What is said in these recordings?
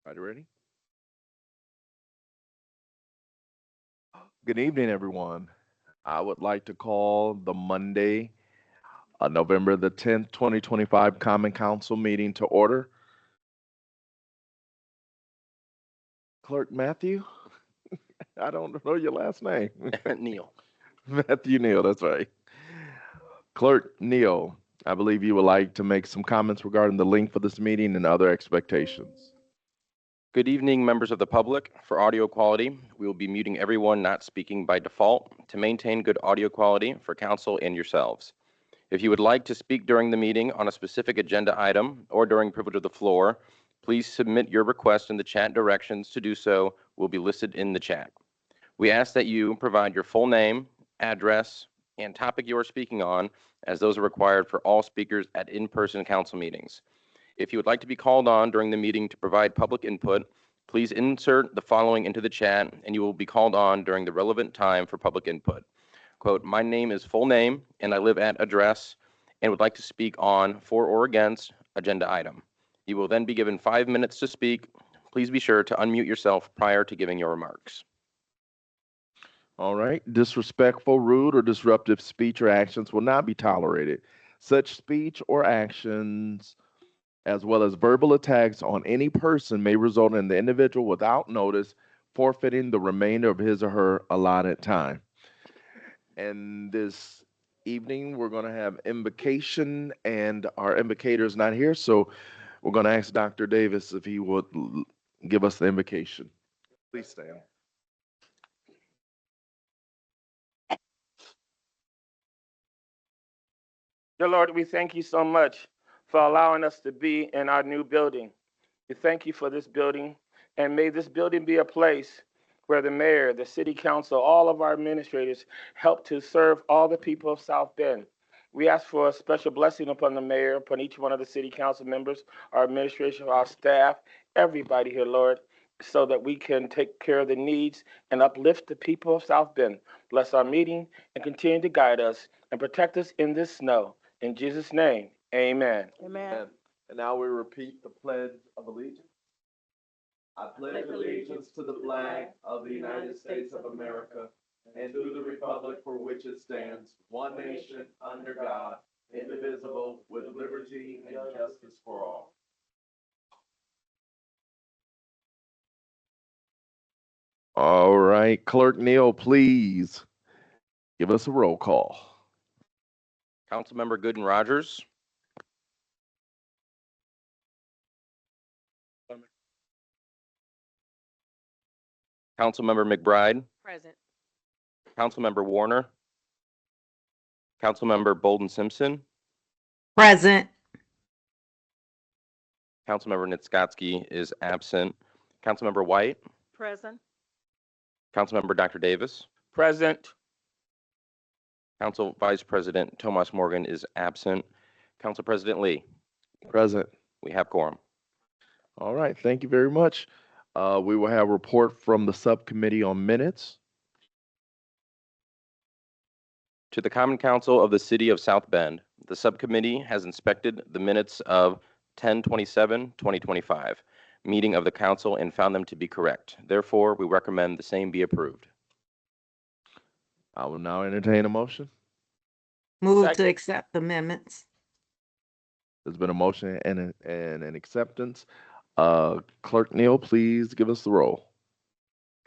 Are you ready? Good evening, everyone. I would like to call the Monday, November the 10th, 2025 Common Council meeting to order. Clerk Matthew, I don't know your last name. Neil. Matthew Neal, that's right. Clerk Neal, I believe you would like to make some comments regarding the link for this meeting and other expectations. Good evening, members of the public. For audio quality, we will be muting everyone not speaking by default to maintain good audio quality for council and yourselves. If you would like to speak during the meeting on a specific agenda item or during privilege of the floor, please submit your request in the chat. Directions to do so will be listed in the chat. We ask that you provide your full name, address, and topic you are speaking on, as those are required for all speakers at in-person council meetings. If you would like to be called on during the meeting to provide public input, please insert the following into the chat and you will be called on during the relevant time for public input. Quote, my name is full name and I live at address and would like to speak on for or against agenda item. You will then be given 5 minutes to speak. Please be sure to unmute yourself prior to giving your remarks. All right. Disrespectful, rude, or disruptive speech or actions will not be tolerated. Such speech or actions, as well as verbal attacks on any person, may result in the individual without notice forfeiting the remainder of his or her allotted time. And this evening, we're going to have invocation, and our invocator is not here, so we're going to ask Dr. Davis if he would give us the invocation. Please stand. Dear Lord, we thank you so much for allowing us to be in our new building. We thank you for this building, and may this building be a place where the mayor, the city council, all of our administrators help to serve all the people of South Bend. We ask for a special blessing upon the mayor, upon each one of the city council members, our administration, our staff, everybody here, Lord, so that we can take care of the needs and uplift the people of South Bend. Bless our meeting and continue to guide us and protect us in this snow. In Jesus' name, amen. Amen. And now we repeat the Pledge of Allegiance. I pledge allegiance to the flag of the United States of America and to the republic for which it stands, one nation, under God, indivisible, with liberty and justice for all. All right, Clerk Neal, please give us a roll call. Councilmember Gooden Rogers. Councilmember McBride. Present. Councilmember Warner. Councilmember Bolden Simpson. Present. Councilmember Nitskotsky is absent. Councilmember White. Present. Councilmember Dr. Davis. Present. Council Vice President Tomas Morgan is absent. Council President Lee. Present. We have quorum. All right, thank you very much. We will have a report from the subcommittee on minutes. To the Common Council of the City of South Bend, the subcommittee has inspected the minutes of 10/27/2025 meeting of the council and found them to be correct. Therefore, we recommend the same be approved. I will now entertain a motion. Move Second. to accept the amendments. There's been a motion and an acceptance. Clerk Neal, please give us the roll.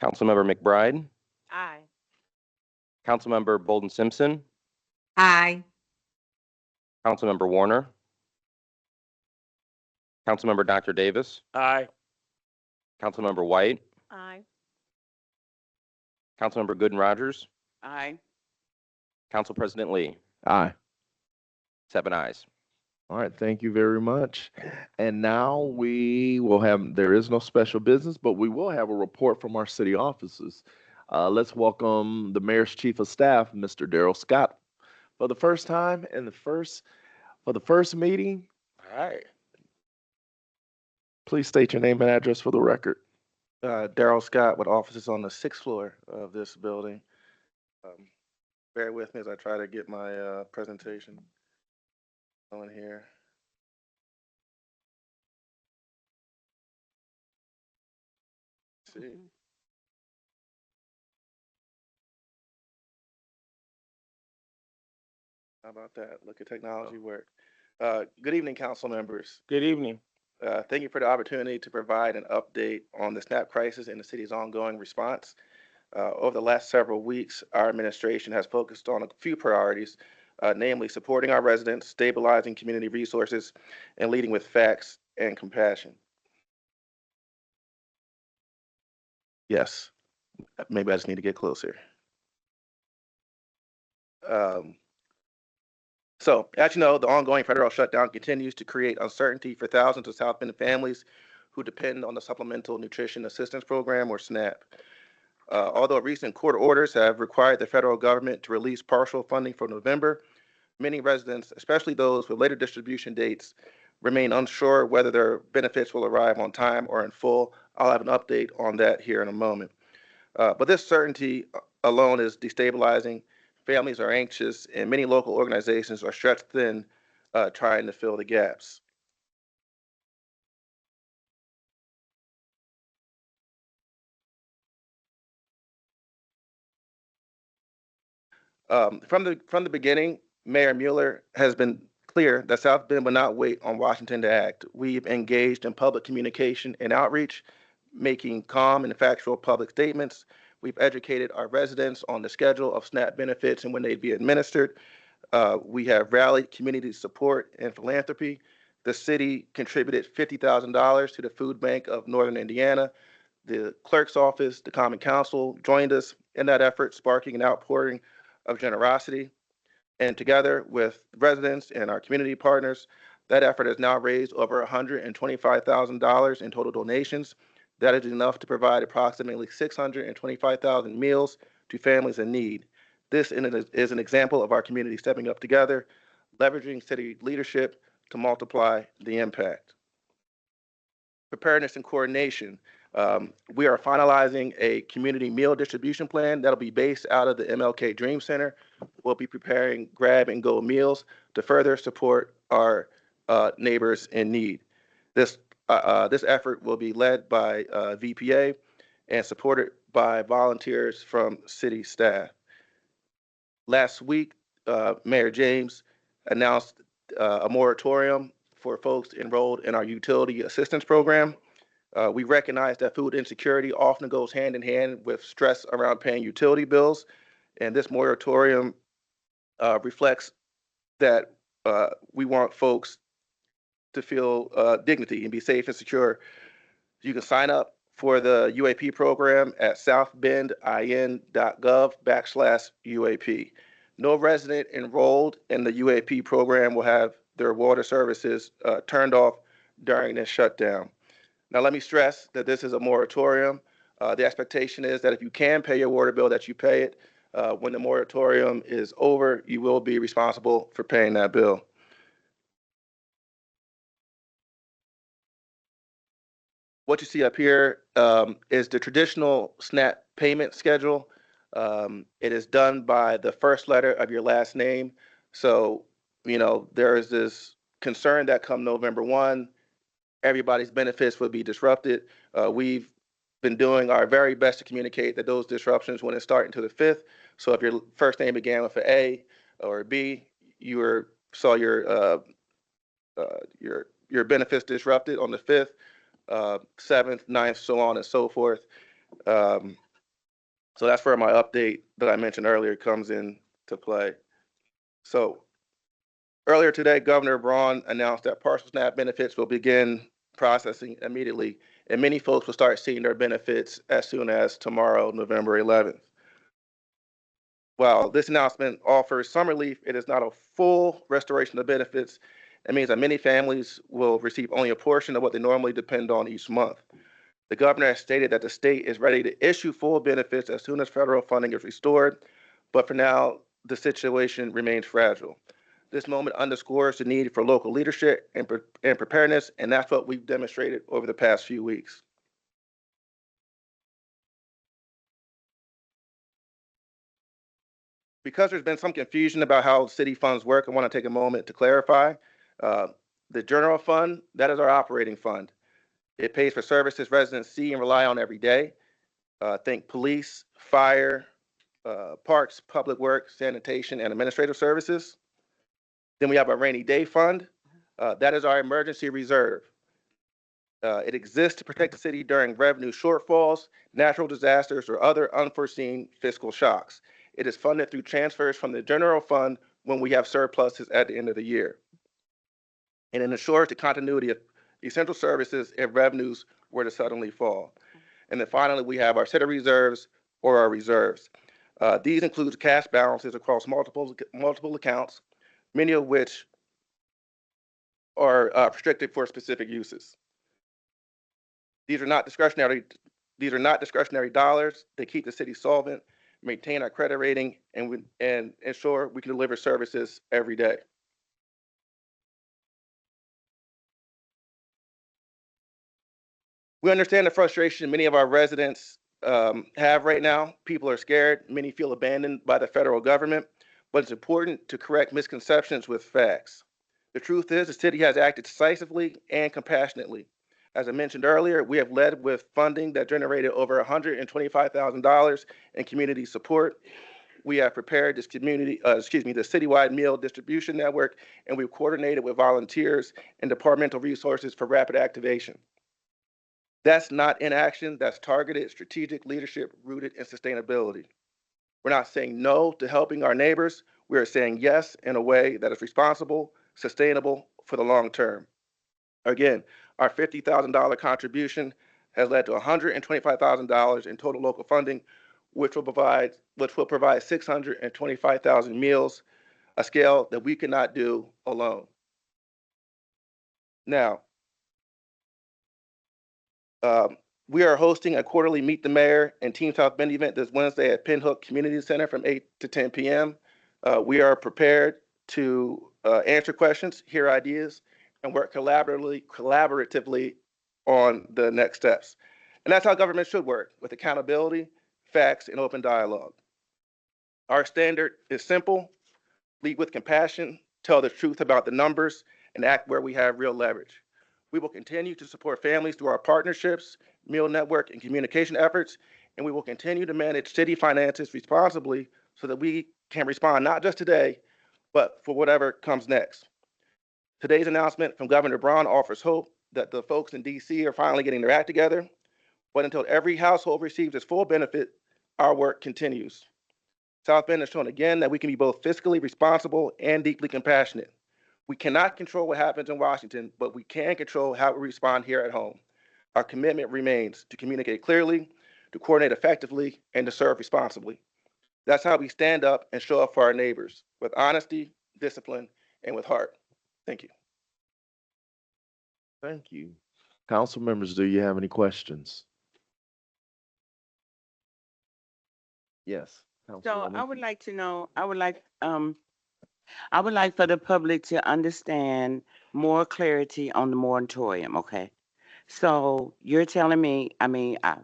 Councilmember McBride. Aye. Councilmember Bolden Simpson. Aye. Councilmember Warner. Councilmember Dr. Davis. Aye. Councilmember White. Aye. Councilmember Gooden Rogers. Aye. Council President Lee. Aye. 7 ayes. All right, thank you very much. And now there is no special business, but we will have a report from our city offices. Let's welcome the mayor's chief of staff, Mr. Daryl Scott, for the first time for the first meeting. All right. Please state your name and address for the record. Daryl Scott with offices on the 6th floor of this building. Bear with me as I try to get my presentation going here. see. How about that? Look at technology work. Good evening, council members. Good evening. Thank you for the opportunity to provide an update on the SNAP crisis and the city's ongoing response. Over the last several weeks, our administration has focused on a few priorities, namely supporting our residents, stabilizing community resources, and leading with facts and compassion. Yes, maybe I just need to get closer. So, as you know, the ongoing federal shutdown continues to create uncertainty for thousands of South Bend families who depend on the Supplemental Nutrition Assistance Program, or SNAP. Although recent court orders have required the federal government to release partial funding for November, many residents, especially those with later distribution dates, remain unsure whether their benefits will arrive on time or in full. I'll have an update on that here in a moment. But this certainty alone is destabilizing. Families are anxious, and many local organizations are stretched thin trying to fill the gaps. From the beginning, Mayor Mueller has been clear that South Bend will not wait on Washington to act. We've engaged in public communication and outreach, making calm and factual public statements. We've educated our residents on the schedule of SNAP benefits and when they'd be administered. We have rallied community support and philanthropy. The city contributed $50,000 to the Food Bank of Northern Indiana. The clerk's office, the Common Council joined us in that effort, sparking an outpouring of generosity. And together with residents and our community partners, that effort has now raised over $125,000 in total donations. That is enough to provide approximately 625,000 meals to families in need. This is an example of our community stepping up together, leveraging city leadership to multiply the impact. Preparedness and coordination. We are finalizing a community meal distribution plan that'll be based out of the MLK Dream Center. We'll be preparing grab and go meals to further support our neighbors in need. This effort will be led by VPA and supported by volunteers from city staff. Last week, Mayor James announced a moratorium for folks enrolled in our utility assistance program. We recognize that food insecurity often goes hand in hand with stress around paying utility bills, and this moratorium reflects that we want folks to feel dignity and be safe and secure. You can sign up for the UAP program at southbendin.gov/UAP. No resident enrolled in the UAP program will have their water services turned off during this shutdown. Now, let me stress that this is a moratorium. The expectation is that if you can pay your water bill, that you pay it. When the moratorium is over, you will be responsible for paying that bill. What you see up here is the traditional SNAP payment schedule. It is done by the first letter of your last name. So, there is this concern that come November 1, everybody's benefits will be disrupted. We've been doing our very best to communicate that those disruptions wouldn't start until the 5th. So if your first name began with an A or a B, you saw your benefits disrupted on the 5th, 7th, 9th, so on and so forth. So that's where my update that I mentioned earlier comes into play. So earlier today, Governor Braun announced that partial SNAP benefits will begin processing immediately, and many folks will start seeing their benefits as soon as tomorrow, November 11th. While this announcement offers some relief, it is not a full restoration of benefits. It means that many families will receive only a portion of what they normally depend on each month. The governor has stated that the state is ready to issue full benefits as soon as federal funding is restored, but for now, the situation remains fragile. This moment underscores the need for local leadership and preparedness, and that's what we've demonstrated over the past few weeks. Because there's been some confusion about how city funds work, I want to take a moment to clarify. The general fund, that is our operating fund. It pays for services residents see and rely on every day. Think police, fire, parks, public works, sanitation, and administrative services. Then we have our rainy day fund. That is our emergency reserve. It exists to protect the city during revenue shortfalls, natural disasters, or other unforeseen fiscal shocks. It is funded through transfers from the general fund when we have surpluses at the end of the year. And it ensures the continuity of essential services if revenues were to suddenly fall. And then finally, we have our set of reserves or our reserves. These include cash balances across multiple accounts, many of which are restricted for specific uses. These are not discretionary dollars. They keep the city solvent, maintain our credit rating, and ensure we can deliver services every day. We understand the frustration many of our residents have right now. People are scared. Many feel abandoned by the federal government, but it's important to correct misconceptions with facts. The truth is the city has acted decisively and compassionately. As I mentioned earlier, we have led with funding that generated over $125,000 in community support. We have prepared this the citywide meal distribution network, and we've coordinated with volunteers and departmental resources for rapid activation. That's not inaction, that's targeted strategic leadership rooted in sustainability. We're not saying no to helping our neighbors. We are saying yes in a way that is responsible, sustainable for the long term. Again, our $50,000 contribution has led to $125,000 in total local funding, which will provide 625,000 meals, a scale that we cannot do alone. Now, we are hosting a quarterly Meet the Mayor and Team South Bend event this Wednesday at Pinhook Community Center from 8 to 10 p.m. We are prepared to answer questions, hear ideas, and work collaboratively on the next steps. And that's how government should work, with accountability, facts, and open dialogue. Our standard is simple: lead with compassion, tell the truth about the numbers, and act where we have real leverage. We will continue to support families through our partnerships, meal network, and communication efforts, and we will continue to manage city finances responsibly so that we can respond not just today, but for whatever comes next. Today's announcement from Governor Braun offers hope that the folks in DC are finally getting their act together, but until every household receives its full benefit, our work continues. South Bend has shown again that we can be both fiscally responsible and deeply compassionate. We cannot control what happens in Washington, but we can control how we respond here at home. Our commitment remains to communicate clearly, to coordinate effectively, and to serve responsibly. That's how we stand up and show up for our neighbors, with honesty, discipline, and with heart. Thank you. Thank you. Council members, do you have any questions? Yes. So Councilwoman. I would like to know, I would like for the public to understand more clarity on the moratorium, okay? So you're telling me,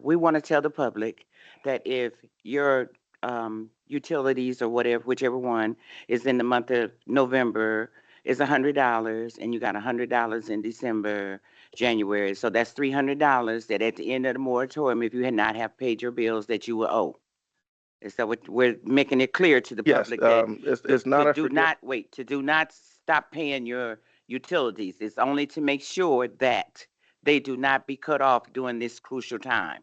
we want to tell the public that if your utilities or whatever, whichever one is in the month of November is $100 and you got $100 in December, January, so that's $300 that at the end of the moratorium, if you had not have paid your bills, that you will owe. Is that what we're making it clear to the Yes, public? That it's not to do not stop paying your utilities. It's only to make sure that they do not be cut off during this crucial time.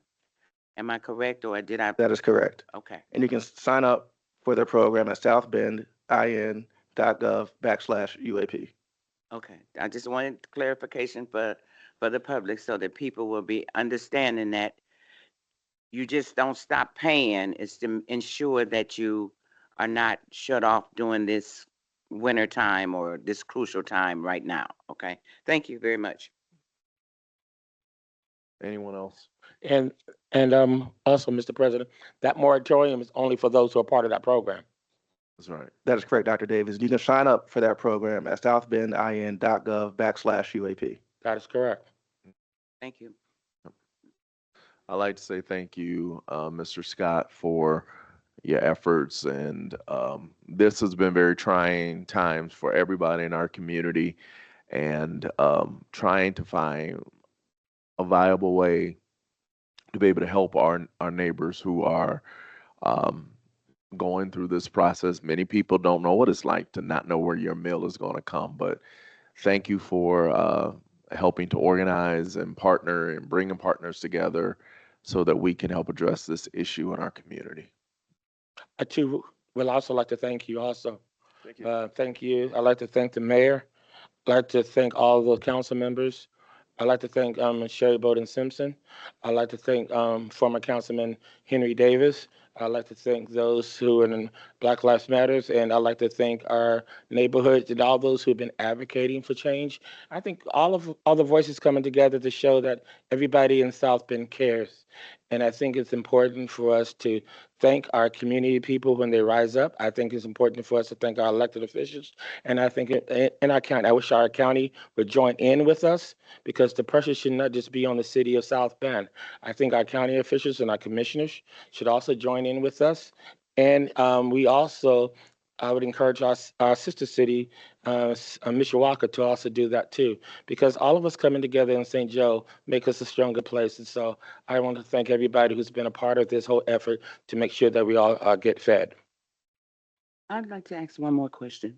Am I correct, or did I? That is correct. Okay. And you can sign up for the program at southbendin.gov/UAP. Okay. I just wanted clarification for the public so that people will be understanding that you just don't stop paying. It's to ensure that you are not shut off during this winter time or this crucial time right now. Okay. Thank you very much. Anyone else? And also, Mr. President, that moratorium is only for those who are part of that program. That's right. That is correct, Dr. Davis. You can sign up for that program at southbendin.gov/UAP. That is correct. Thank you. I'd like to say thank you, Mr. Scott, for your efforts. And this has been very trying times for everybody in our community, and trying to find a viable way to be able to help our neighbors who are um, going through this process. Many people don't know what it's like to not know where your meal is going to come, but thank you for helping to organize and partner and bringing partners together so that we can help address this issue in our community. I too will also like to thank you also. Thank you. Thank you. I'd like to thank the mayor. I'd like to thank all the council members. I'd like to thank Sherry Bowden Simpson. I'd like to thank former Councilman Henry Davis. I'd like to thank those who are in Black Lives Matters, and I'd like to thank our neighborhoods and all those who've been advocating for change. I think all the voices coming together to show that everybody in South Bend cares. And I think it's important for us to thank our community people when they rise up. I think it's important for us to thank our elected officials. And I think in our county, I wish our county would join in with us, because the pressure should not just be on the city of South Bend. I think our county officials and our commissioners should also join in with us. And we also, I would encourage our sister city, Mishawaka, to also do that too, because all of us coming together in St. Joe make us a stronger place. And so I want to thank everybody who's been a part of this whole effort to make sure that we all get fed. I'd like to ask one more question.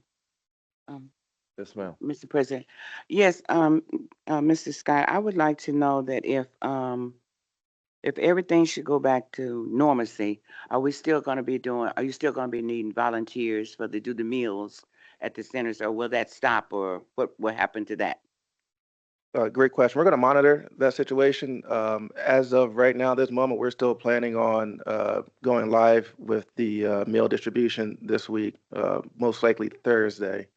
Yes, ma'am. Mr. President, yes, Mr. Scott, I would like to know that if everything should go back to normalcy, are you still going to be needing volunteers to do the meals at the centers, or will that stop, or what will happen to that? Great question. We're going to monitor that situation. As of right now, this moment, we're still planning on going live with the meal distribution this week. Most likely Thursday,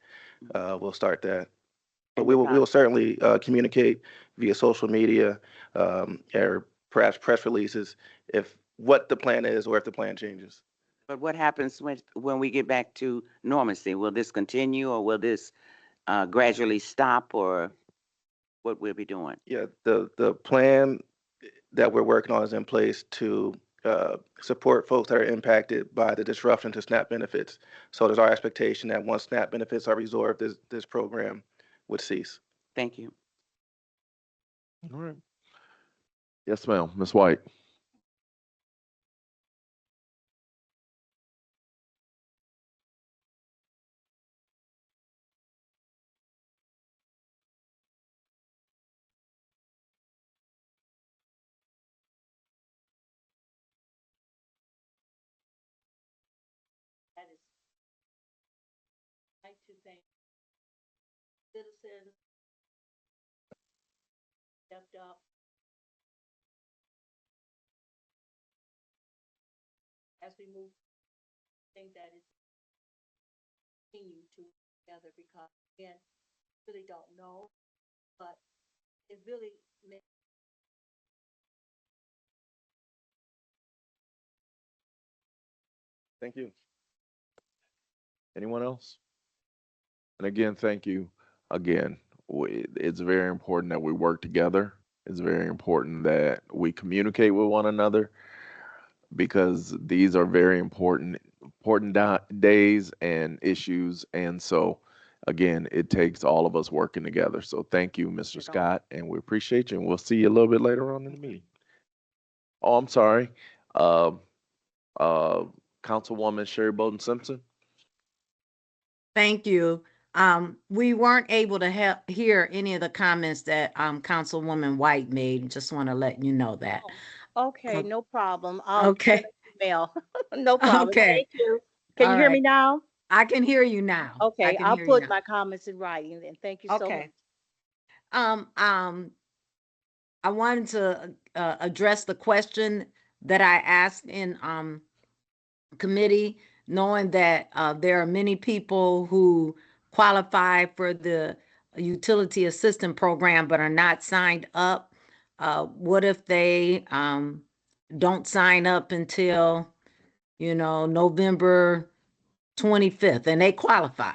we'll start that. But we will certainly communicate via social media or perhaps press releases if what the plan is or if the plan changes. But what happens when we get back to normalcy? Will this continue, or will this gradually stop, or what we'll be doing? Yeah, the plan that we're working on is in place to support folks that are impacted by the disruption to SNAP benefits. So there's our expectation that once SNAP benefits are resolved, this program would cease. Thank you. All right. Yes, ma'am. Ms. White. Like to thank citizens stepped up as we move. I think that is continue to together, because again, really don't know, but it really makes Thank you. Anyone else? And again, thank you again. It's very important that we work together. It's very important that we communicate with one another, because these are very important days and issues. And so, again, it takes all of us working together. So thank you, Mr. Scott, and we appreciate you. And we'll see you a little bit later on in the meeting. Oh, I'm sorry. Councilwoman Sherry Bowden Simpson. Thank you. We weren't able to hear any of the comments that Councilwoman White made. Just want to let you know that. okay, no problem. I'll Okay. email. No problem. Okay. Thank you. Can All you hear me right. now? I can hear you now. I Okay, can I'll hear you put now. my comments in writing, and thank you so much. Okay. I wanted to address the question that I asked in committee, knowing that there are many people who qualify for the utility assistance program but are not signed up. What if they don't sign up until, November 25th and they qualify?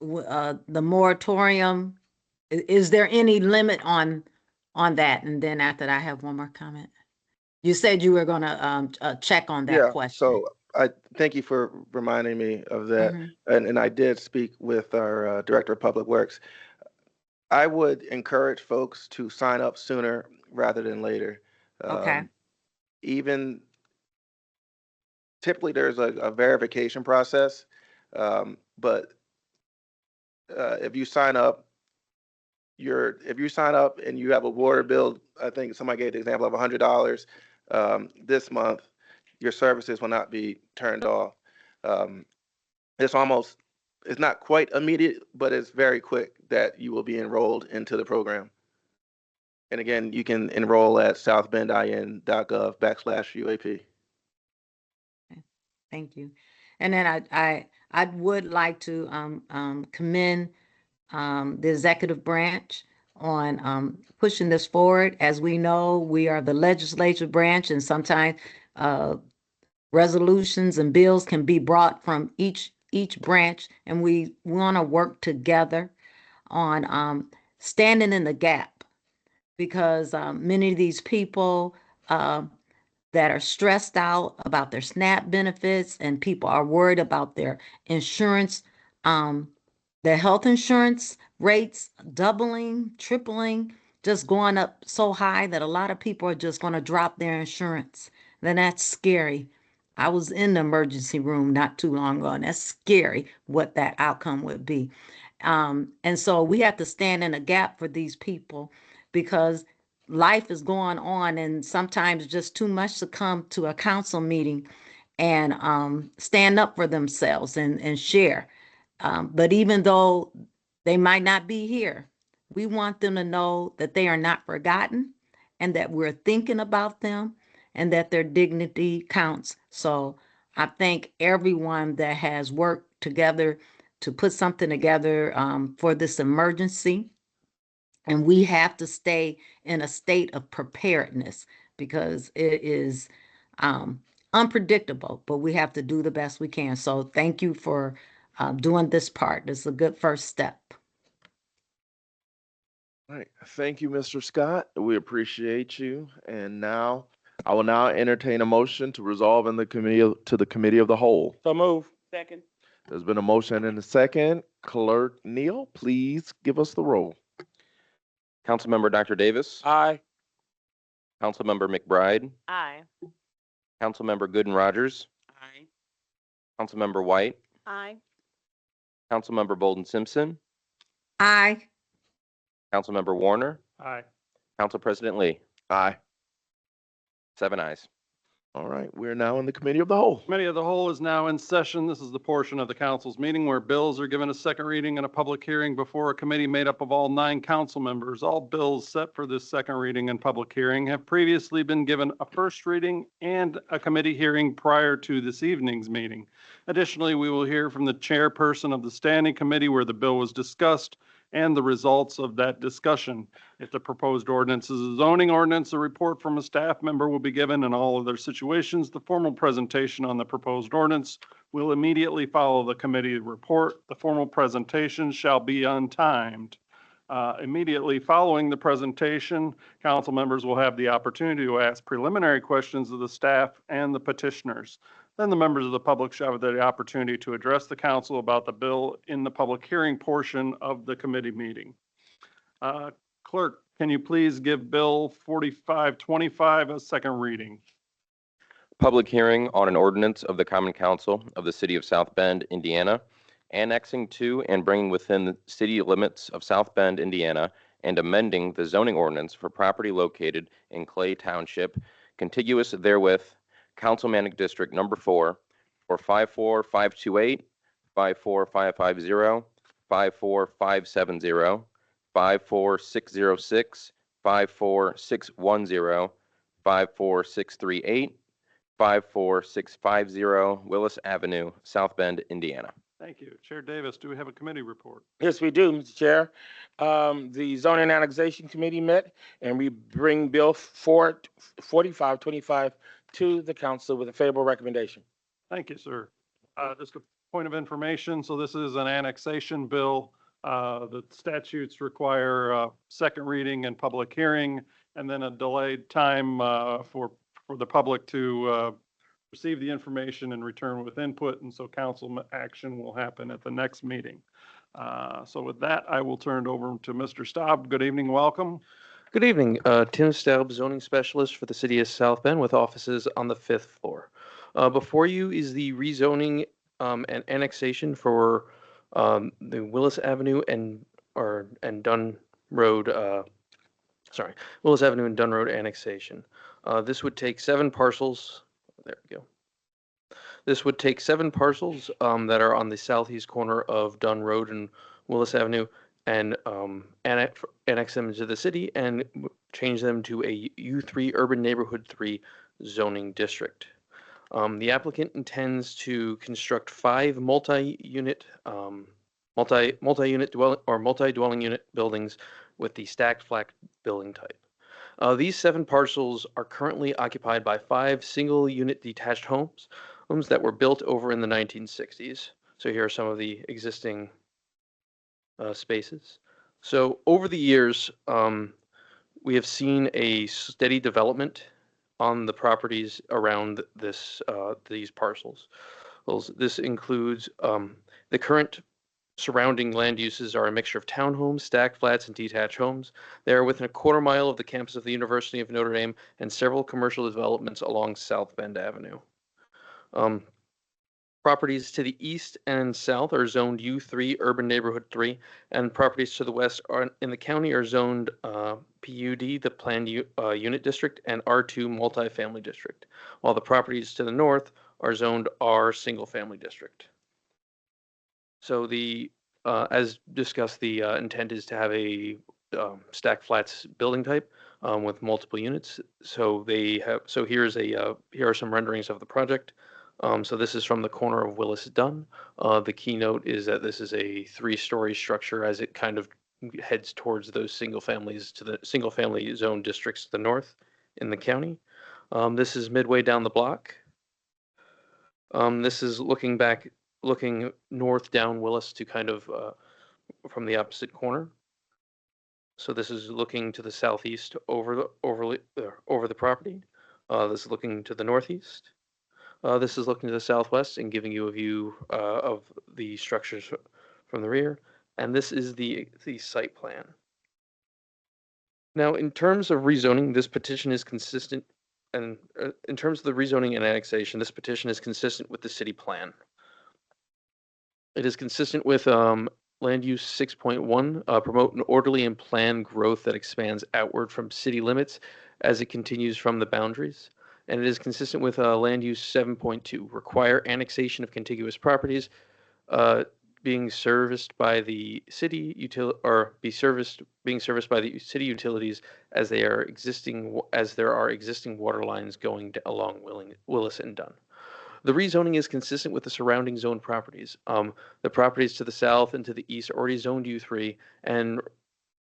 The moratorium, is there any limit on that? And then after that, I have one more comment. You said you were gonna check on that question. So I thank you for reminding me of that. Mhm. And I did speak with our Director of Public Works. I would encourage folks to sign up sooner rather than later. Okay. Even typically there's a verification process, but if you sign up, if you sign up and you have a water bill, I think somebody gave the example of $100 this month, your services will not be turned off. Um, it's almost, it's not quite immediate, but it's very quick that you will be enrolled into the program. And again, you can enroll at southbendin.gov/UAP. Thank you. And then I would like to commend the executive branch on pushing this forward. As we know, we are the legislative branch, and sometimes resolutions and bills can be brought from each branch, and we want to work together on standing in the gap, because many of these people that are stressed out about their SNAP benefits, and people are worried about their insurance, their health insurance rates doubling, tripling, just going up so high that a lot of people are just going to drop their insurance. Then that's scary. I was in the emergency room not too long ago, and that's scary what that outcome would be. And so we have to stand in a gap for these people, because life is going on, and sometimes just too much to come to a council meeting and stand up for themselves and share. But even though they might not be here, we want them to know that they are not forgotten, and that we're thinking about them, and that their dignity counts. So I thank everyone that has worked together to put something together for this emergency. And we have to stay in a state of preparedness, because it is unpredictable, but we have to do the best we can. So thank you for doing this part. This is a good first step. All right. Thank you, Mr. Scott. We appreciate you. And now I will now entertain a motion to resolve in the committee of the whole. So move. Second. There's been a motion and a second. Clerk Neal, please give us the roll. Councilmember Dr. Davis, Aye. Councilmember McBride, Aye. Councilmember Gooden Rogers, Aye. Councilmember White, Aye. Councilmember Bolden Simpson, Aye. Councilmember Warner, Aye. Council President Lee. Aye. 7 ayes. All right. We're now in the committee of the whole. Committee of the Whole is now in session. This is the portion of the council's meeting where bills are given a second reading and a public hearing before a committee made up of all 9 council members. All bills set for this second reading and public hearing have previously been given a first reading and a committee hearing prior to this evening's meeting. Additionally, we will hear from the chairperson of the standing committee where the bill was discussed and the results of that discussion. If the proposed ordinance is a zoning ordinance, a report from a staff member will be given in all other situations. The formal presentation on the proposed ordinance will immediately follow the committee report. The formal presentation shall be untimed. Immediately following the presentation, council members will have the opportunity to ask preliminary questions of the staff and the petitioners. Then the members of the public shall have the opportunity to address the council about the bill in the public hearing portion of the committee meeting. Clerk, can you please give Bill 4525 a second reading? Public hearing on an ordinance of the Common Council of the City of South Bend, Indiana, annexing to and bringing within the city limits of South Bend, Indiana, and amending the zoning ordinance for property located in Clay Township, contiguous therewith, Councilmanic District Number 4, for 54528, 54550, 54570, 54606, 54610, 54638, 54650 Willis Avenue, South Bend, Indiana. Thank you. Chair Davis, do we have a committee report? Yes, we do, Mr. Chair. The Zoning and Annexation Committee met, and we bring Bill 4525 to the council with a favorable recommendation. Thank you, sir. Just a point of information. So this is an annexation bill. The statutes require a second reading and public hearing, and then a delayed time for the public to receive the information and return with input. And so council action will happen at the next meeting. So with that, I will turn it over to Mr. Staub. Good evening, welcome. Good evening. Tim Staub, zoning specialist for the city of South Bend with offices on the 5th floor. Before you is the rezoning and annexation for the Willis Avenue and Dunn Road, Willis Avenue and Dunn Road annexation. This would take 7 parcels. There we go. This would take 7 parcels that are on the southeast corner of Dunn Road and Willis Avenue and annex them into the city and change them to a U3 Urban Neighborhood 3 zoning district. The applicant intends to construct 5 multi-unit multi-dwelling unit buildings with the stacked flat building type. These 7 parcels are currently occupied by 5 single-unit detached homes that were built over in the 1960s. So here are some of the existing spaces. So over the years, we have seen a steady development on the properties around these parcels. This includes the current surrounding land uses are a mixture of townhomes, stacked flats, and detached homes. They are within a quarter mile of the campus of the University of Notre Dame and several commercial developments along South Bend Avenue. Properties to the east and south are zoned U3 Urban Neighborhood 3, and properties to the west are in the county are zoned PUD, the Planned Unit District, and R2 Multifamily District, while the properties to the north are zoned R Single Family District. So as discussed, the intent is to have a stacked flats building type with multiple units. So here are some renderings of the project. So this is from the corner of Willis Dunn. The keynote is that this is a 3-story structure as it kind of heads towards those single family zone districts to the north in the county. This is midway down the block. This is looking north down Willis to kind of from the opposite corner. So this is looking to the southeast over the property. This is looking to the northeast. This is looking to the southwest and giving you a view of the structures from the rear. And this is the site plan. Now, in terms of rezoning, this petition is consistent. And in terms of the rezoning and annexation, this petition is consistent with the city plan. It is consistent with Land Use 6.1, promote an orderly and planned growth that expands outward from city limits as it continues from the boundaries. And it is consistent with Land Use 7.2, require annexation of contiguous properties being serviced by the city being serviced by the city utilities as there are existing water lines going along Willis and Dunn. The rezoning is consistent with the surrounding zone properties. The properties to the south and to the east are already zoned U3, and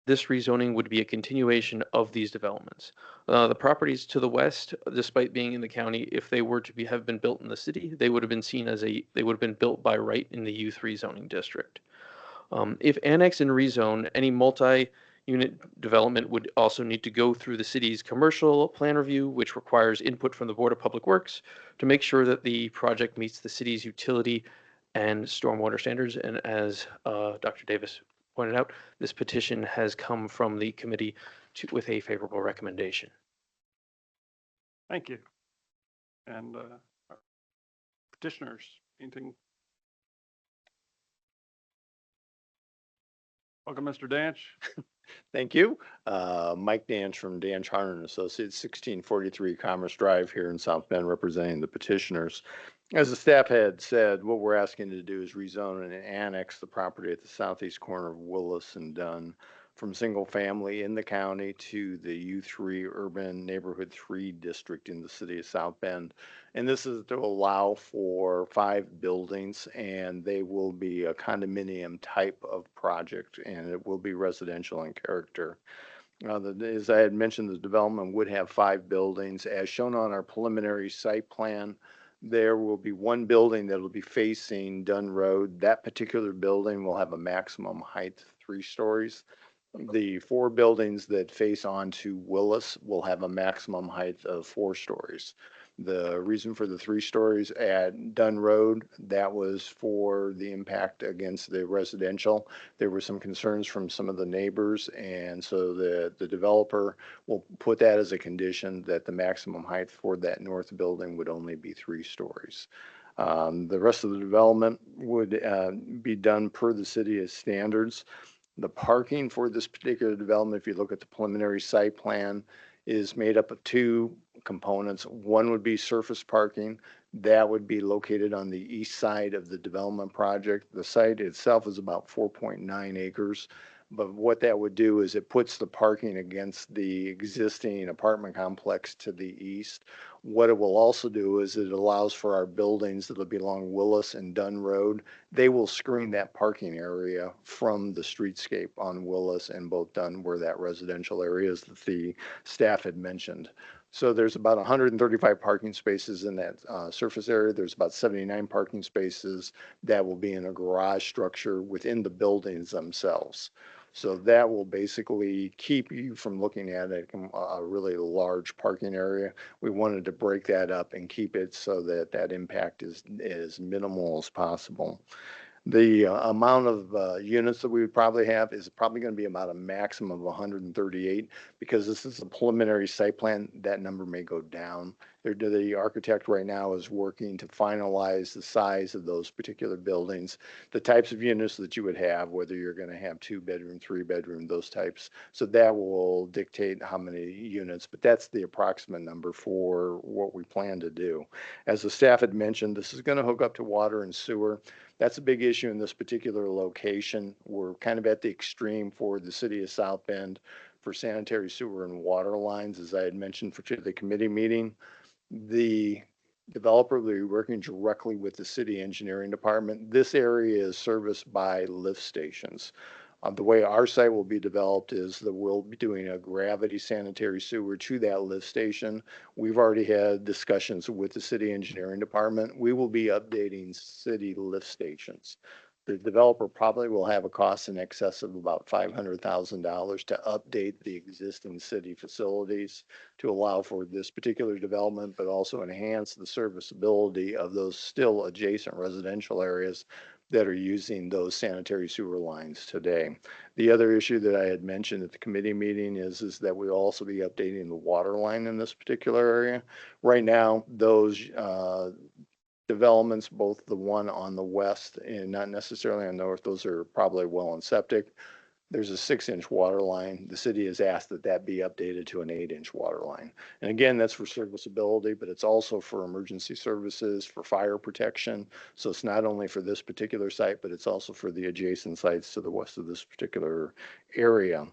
this rezoning would be a continuation of these developments. The properties to the west, despite being in the county, if they were to have been built in the city, they would have been built by right in the U3 zoning district. If annexed and rezoned, any multi-unit development would also need to go through the city's commercial plan review, which requires input from the Board of Public Works to make sure that the project meets the city's utility and stormwater standards. And as Dr. Davis pointed out, this petition has come from the committee with a favorable recommendation. Thank you. And petitioners, anything? Welcome, Mr. Danch. Thank you. Mike Danch from Danch Harner and Associates, 1643 Commerce Drive here in South Bend, representing the petitioners. As the staff had said, what we're asking to do is rezone and annex the property at the southeast corner of Willis and Dunn from single family in the county to the U3 Urban Neighborhood 3 district in the city of South Bend. And this is to allow for 5 buildings, and they will be a condominium type of project, and it will be residential in character. As I had mentioned, the development would have 5 buildings. As shown on our preliminary site plan, there will be 1 building that will be facing Dunn Road. That particular building will have a maximum height of 3 stories. The 4 buildings that face onto Willis will have a maximum height of 4 stories. The reason for the 3 stories at Dunn Road, that was for the impact against the residential. There were some concerns from some of the neighbors, and so the developer will put that as a condition that the maximum height for that north building would only be 3 stories. The rest of the development would be done per the city's standards. The parking for this particular development, if you look at the preliminary site plan, is made up of 2 components. One would be surface parking. That would be located on the east side of the development project. The site itself is about 4.9 acres. But what that would do is it puts the parking against the existing apartment complex to the east. What it will also do is it allows for our buildings that'll be along Willis and Dunn Road. They will screen that parking area from the streetscape on Willis and both Dunn, where that residential area is that the staff had mentioned. So there's about 135 parking spaces in that surface area. There's about 79 parking spaces that will be in a garage structure within the buildings themselves. So that will basically keep you from looking at a really large parking area. We wanted to break that up and keep it so that that impact is as minimal as possible. The amount of units that we would probably have is probably going to be about a maximum of 138 because this is a preliminary site plan. That number may go down. The architect right now is working to finalize the size of those particular buildings, the types of units that you would have, whether you're going to have 2-bedroom, 3-bedroom, those types. So that will dictate how many units, but that's the approximate number for what we plan to do. As the staff had mentioned, this is going to hook up to water and sewer. That's a big issue in this particular location. We're kind of at the extreme for the city of South Bend for sanitary sewer and water lines, as I had mentioned for the committee meeting. The developer will be working directly with the city engineering department. This area is serviced by lift stations. The way our site will be developed is that we'll be doing a gravity sanitary sewer to that lift station. We've already had discussions with the city engineering department. We will be updating city lift stations. The developer probably will have a cost in excess of about $500,000 to update the existing city facilities to allow for this particular development, but also enhance the serviceability of those still adjacent residential areas that are using those sanitary sewer lines today. The other issue that I had mentioned at the committee meeting is that we'll also be updating the water line in this particular area. Right now, those developments, both the one on the west and not necessarily on the north, those are probably well and septic. There's a 6-inch water line. The city has asked that that be updated to an 8-inch water line. And again, that's for serviceability, but it's also for emergency services, for fire protection. So it's not only for this particular site, but it's also for the adjacent sites to the west of this particular area.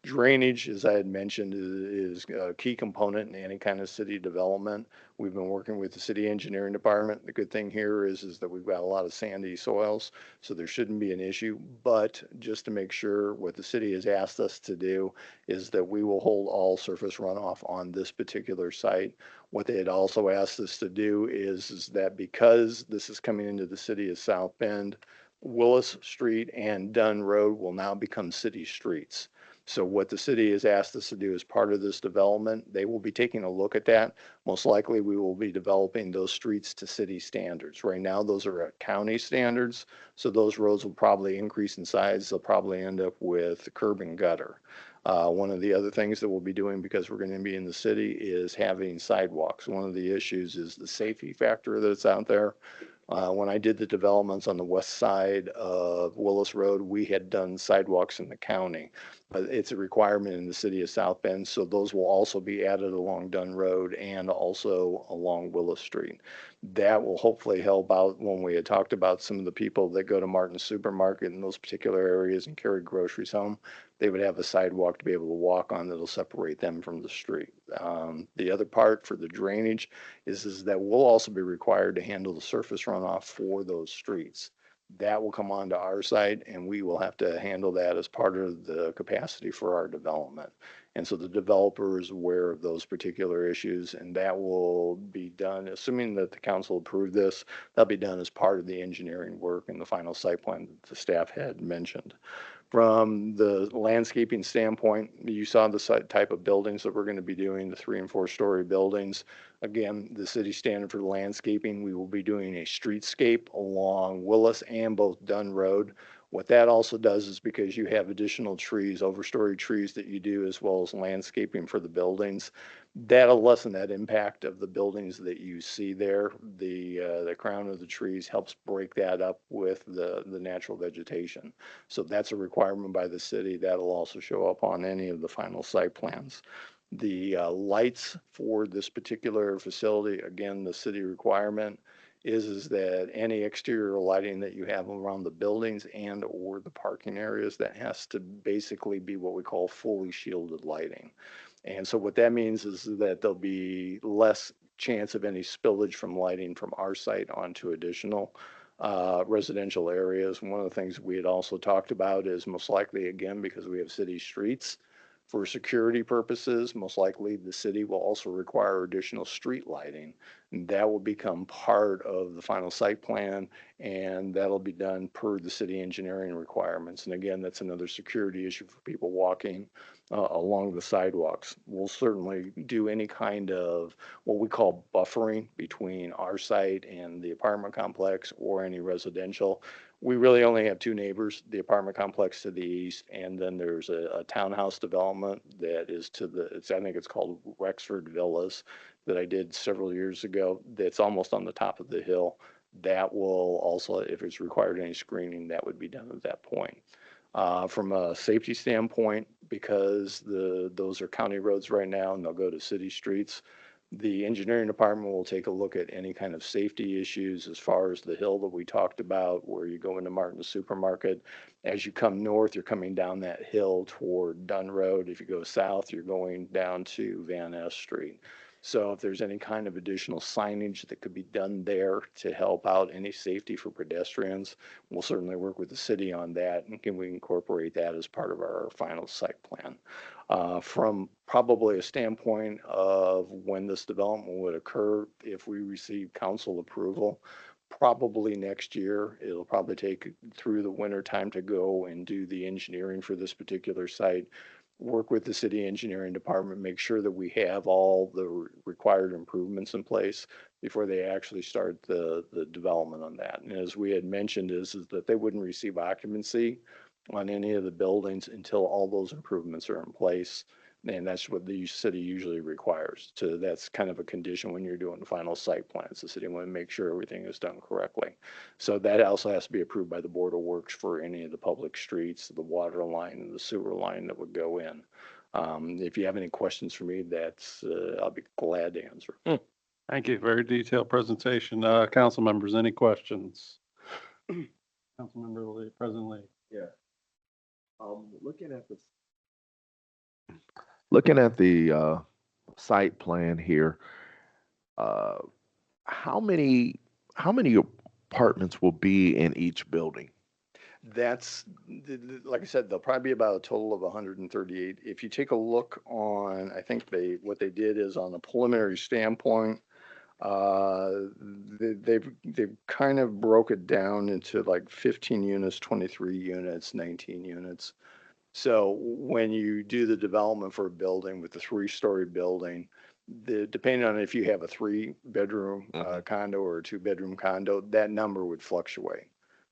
Drainage, as I had mentioned, is a key component in any kind of city development. We've been working with the city engineering department. The good thing here is that we've got a lot of sandy soils, so there shouldn't be an issue. But just to make sure, what the city has asked us to do is that we will hold all surface runoff on this particular site. What they had also asked us to do is that because this is coming into the city of South Bend, Willis Street and Dunn Road will now become city streets. So what the city has asked us to do as part of this development, they will be taking a look at that. Most likely we will be developing those streets to city standards. Right now, those are at county standards. So those roads will probably increase in size. They'll probably end up with curb and gutter. One of the other things that we'll be doing, because we're going to be in the city, is having sidewalks. One of the issues is the safety factor that's out there. When I did the developments on the west side of Willis Road, we had done sidewalks in the county. But it's a requirement in the city of South Bend, so those will also be added along Dunn Road and also along Willis Street. That will hopefully help out when we had talked about some of the people that go to Martin's Supermarket in those particular areas and carry groceries home. They would have a sidewalk to be able to walk on that'll separate them from the street. The other part for the drainage is that we'll also be required to handle the surface runoff for those streets. That will come onto our site, and we will have to handle that as part of the capacity for our development. And so the developer is aware of those particular issues, and that will be done, assuming that the council approved this, that'll be done as part of the engineering work and the final site plan that the staff had mentioned. From the landscaping standpoint, you saw the type of buildings that we're going to be doing, the 3 and 4 story buildings. Again, the city standard for landscaping, we will be doing a streetscape along Willis and both Dunn Road. What that also does is because you have additional trees, overstory trees that you do, as well as landscaping for the buildings, that'll lessen that impact of the buildings that you see there. The crown of the trees helps break that up with the natural vegetation. So that's a requirement by the city. That'll also show up on any of the final site plans. The lights for this particular facility, again, the city requirement is that any exterior lighting that you have around the buildings and or the parking areas, that has to basically be what we call fully shielded lighting. And so what that means is that there'll be less chance of any spillage from lighting from our site onto additional residential areas. One of the things we had also talked about is most likely, again, because we have city streets, for security purposes, most likely the city will also require additional street lighting. And that will become part of the final site plan, and that'll be done per the city engineering requirements. And again, that's another security issue for people walking along the sidewalks. We'll certainly do any kind of what we call buffering between our site and the apartment complex or any residential. We really only have 2 neighbors, the apartment complex to the east, and then there's a townhouse development that is to the, I think it's called Rexford Villas, that I did several years ago, that's almost on the top of the hill. That will also, if it's required any screening, that would be done at that point. From a safety standpoint, because those are county roads right now and they'll go to city streets, the engineering department will take a look at any kind of safety issues as far as the hill that we talked about, where you go into Martin's Supermarket. As you come north, you're coming down that hill toward Dunn Road. If you go south, you're going down to Van Ness Street. So if there's any kind of additional signage that could be done there to help out any safety for pedestrians, we'll certainly work with the city on that, and can we incorporate that as part of our final site plan. From probably a standpoint of when this development would occur, if we receive council approval, probably next year. It'll probably take through the winter time to go and do the engineering for this particular site, work with the city engineering department, make sure that we have all the required improvements in place before they actually start the development on that. And as we had mentioned, is that they wouldn't receive occupancy on any of the buildings until all those improvements are in place. And that's what the city usually requires. So that's kind of a condition when you're doing final site plans. The city want to make sure everything is done correctly. So that also has to be approved by the Board of Works for any of the public streets, the water line and the sewer line that would go in. If you have any questions for me, that's I'll be glad to answer. Thank you. Very detailed presentation. Council members, any questions? Councilmember Lee, President Lee. Yeah. Looking at the site plan here, how many apartments will be in each building? That's, like I said, there'll probably be about a total of 138. If you take a look on, I think what they did is on a preliminary standpoint, they've kind of broke it down into like 15 units, 23 units, 19 units. So when you do the development for a building with a 3-story building, depending on if you have a 3-bedroom condo or a 2-bedroom condo, that number would fluctuate.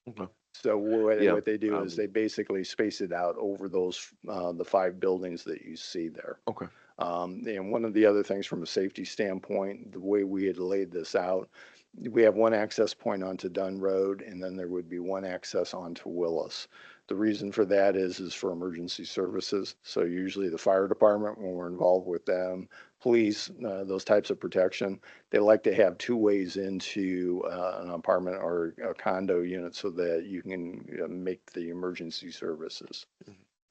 Okay. So what they do is they basically space it out over those the 5 buildings that you see there. Okay. And one of the other things from a safety standpoint, the way we had laid this out, we have one access point onto Dunn Road, and then there would be one access onto Willis. The reason for that is for emergency services. So usually the fire department, when we're involved with them, police, those types of protection, they like to have 2 ways into an apartment or a condo unit so that you can make the emergency services.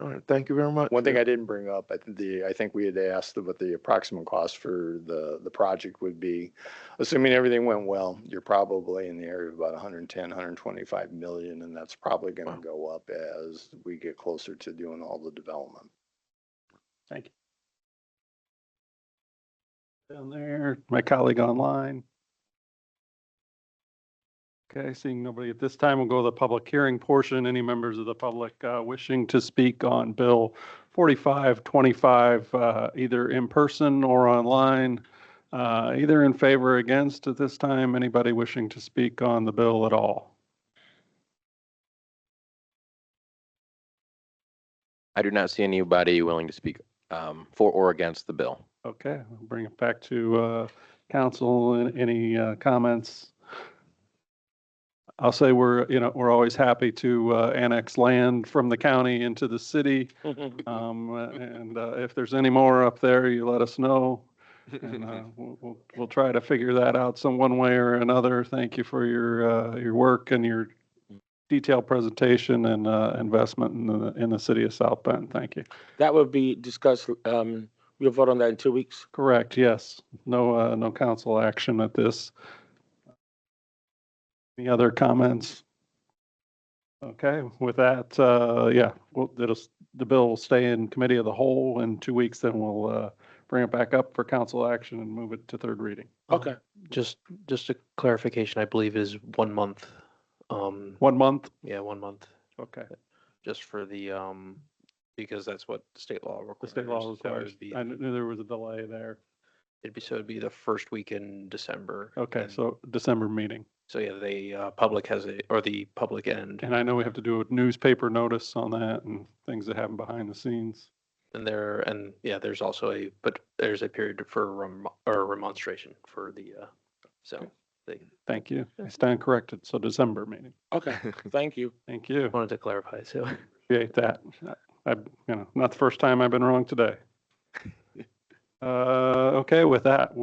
All right. Thank you very much. One thing I didn't bring up, I think we had asked what the approximate cost for the project would be. Assuming everything went well, you're probably in the area of about 110, 125 million, and that's probably going to go up as we get closer to doing all the development. Thank you. Down there, my colleague online. Okay, seeing nobody at this time, we'll go to the public hearing portion. Any members of the public wishing to speak on Bill 4525, either in person or online, either in favor or against at this time? Anybody wishing to speak on the bill at all? I do not see anybody willing to speak for or against the bill. Okay, I'll bring it back to council. Any comments? I'll say we're always happy to annex land from the county into the city. And if there's any more up there, you let us know. And we'll try to figure that out some one way or another. Thank you for your work and your detailed presentation and investment in the city of South Bend. Thank you. That would be discussed, we'll vote on that in 2 weeks. Correct, yes. No council action at this. Any other comments? Okay, with that, yeah, the bill will stay in committee of the whole in 2 weeks, then we'll bring it back up for council action and move it to third reading. Okay. Just a clarification, I believe is 1 month. 1 month? Yeah, 1 month, Okay. just for the, because that's what the state law requires. The state law So requires, I knew there was a delay there. it'd be the first week in December. Okay, and so December meeting. So yeah, the public the public end, And I know we have to do a newspaper notice on that and things that happen behind the scenes. there's also there's a period for remonstration for the, so they Thank you. I stand corrected. So December meeting. Okay, thank you. Thank you. wanted to clarify, so. Appreciate that. Not the first time I've been wrong today. Okay, with that,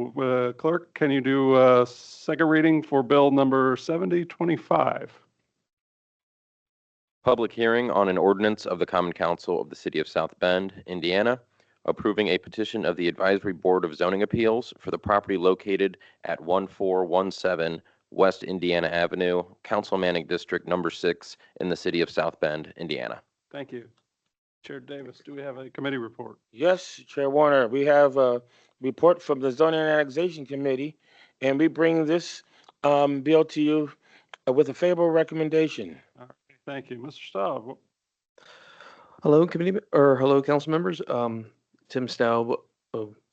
clerk, can you do a second reading for bill number 7025? Public hearing on an ordinance of the Common Council of the City of South Bend, Indiana, approving a petition of the Advisory Board of Zoning Appeals for the property located at 1417 West Indiana Avenue, Council Manning District Number 6 in the City of South Bend, Indiana. Thank you. Chair Davis, do we have a committee report? Yes, Chair Warner, we have a report from the Zoning and Annexation Committee, and we bring this bill to you with a favorable recommendation. All right, thank you. Mr. Staub, Hello, hello, council members. Tim Staub,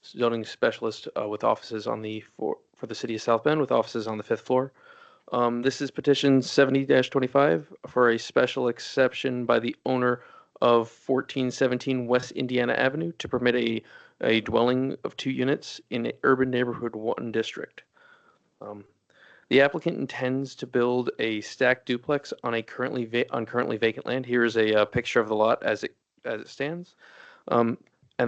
zoning specialist with offices for the city of South Bend, with offices on the 5th floor. This is petition 70-25 for a special exception by the owner of 1417 West Indiana Avenue to permit a dwelling of 2 units in an urban neighborhood 1 district. The applicant intends to build a stacked duplex on currently vacant land. Here is a picture of the lot as it stands. And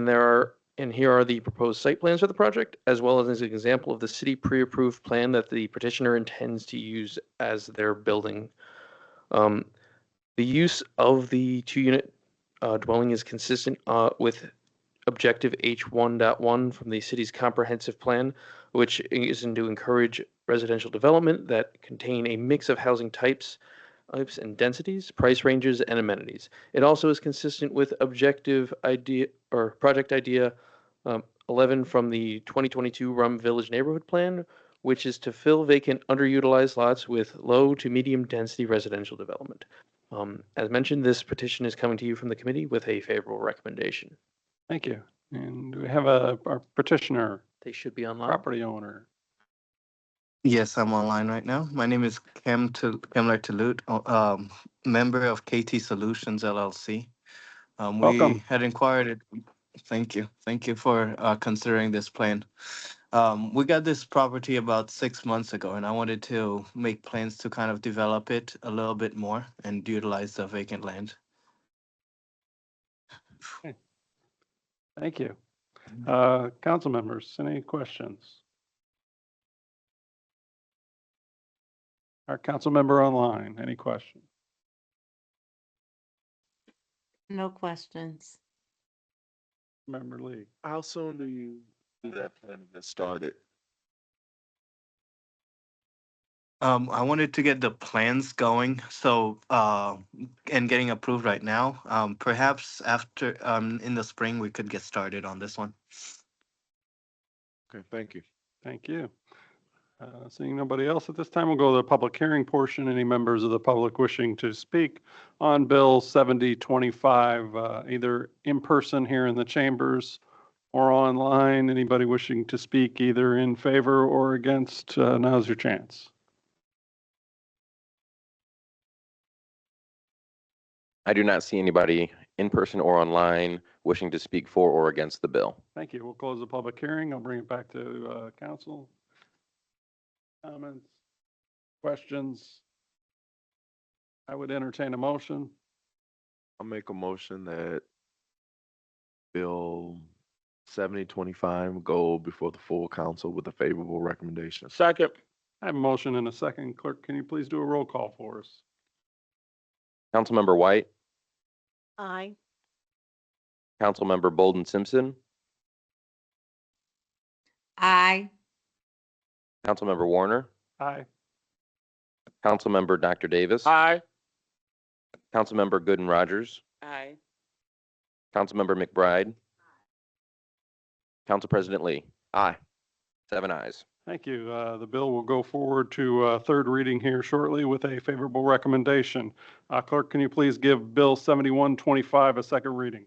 here are the proposed site plans for the project, as well as an example of the city pre-approved plan that the petitioner intends to use as their building. The use of the 2-unit dwelling is consistent with Objective H1.1 from the city's comprehensive plan, which is to encourage residential development that contain a mix of housing types and densities, price ranges, and amenities. It also is consistent with Project Idea 11 from the 2022 Rum Village Neighborhood Plan, which is to fill vacant, underutilized lots with low to medium density residential development. As mentioned, this petition is coming to you from the committee with a favorable recommendation. thank you. And we have our petitioner, They should be online. property owner. Yes, I'm online right now. My name is Kemler Talut, member of KT Solutions LLC. Welcome. We had inquired. Thank you. Thank you for considering this plan. We got this property about 6 months ago, and I wanted to make plans to kind of develop it a little bit more and utilize the vacant land. Thank you. Council members, any questions? Our council member online, any questions? No questions. Member Lee? How soon do you do that plan to get started? I wanted to get the plans going, so and getting approved right now. Perhaps after in the spring we could get started on this one. Okay, thank you. Thank you. Seeing nobody else at this time, we'll go to the public hearing portion. Any members of the public wishing to speak on Bill 7025, either in person here in the chambers or online? Anybody wishing to speak either in favor or against? Now's your chance. I do not see anybody in person or online wishing to speak for or against the bill. Thank you. We'll close the public hearing. I'll bring it back to council. Comments, questions? I would entertain a motion. I'll make a motion that Bill 7025 go before the full council with a favorable recommendation. Second. I have a motion and a second. Clerk, can you please do a roll call for us? Councilmember White, Aye. Councilmember Bolden Simpson, Aye. Councilmember Warner, Aye. Councilmember Dr. Davis, Aye. Councilmember Gooden Rogers, Aye. Councilmember McBride, Council President Lee. Aye. 7 ayes. Thank you. The bill will go forward to third reading here shortly with a favorable recommendation. Clerk, can you please give Bill 7125 a second reading?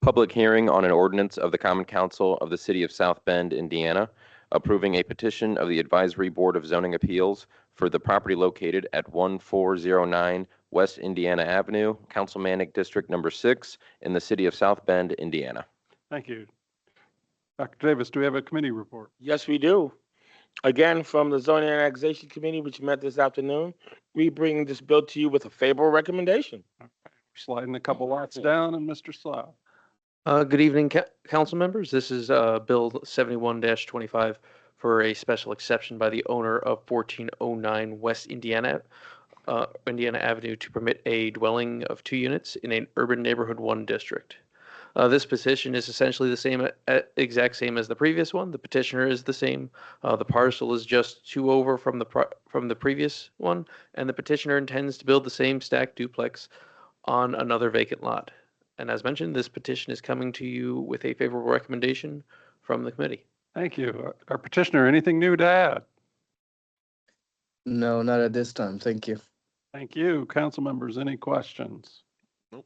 Public hearing on an ordinance of the Common Council of the City of South Bend, Indiana, approving a petition of the Advisory Board of Zoning Appeals for the property located at 1409 West Indiana Avenue, Councilmanic District Number 6 in the City of South Bend, Indiana. Thank you. Dr. Davis, do we have a committee report? Yes, we do. Again, from the Zoning and Annexation Committee, which met this afternoon, we bring this bill to you with a favorable recommendation. Sliding a couple lots down, and Mr. Slough. Good evening, council members. This is Bill 71-25 for a special exception by the owner of 1409 West Indiana Avenue to permit a dwelling of 2 units in an urban neighborhood 1 district. This petition is essentially the same, exact same as the previous one. The petitioner is the same. The parcel is just 2 over from the previous one, and the petitioner intends to build the same stacked duplex on another vacant lot. And as mentioned, this petition is coming to you with a favorable recommendation from the committee. Thank you. Our petitioner, anything new to add? No, not at this time. Thank you. Thank you. Council members, any questions? Nope.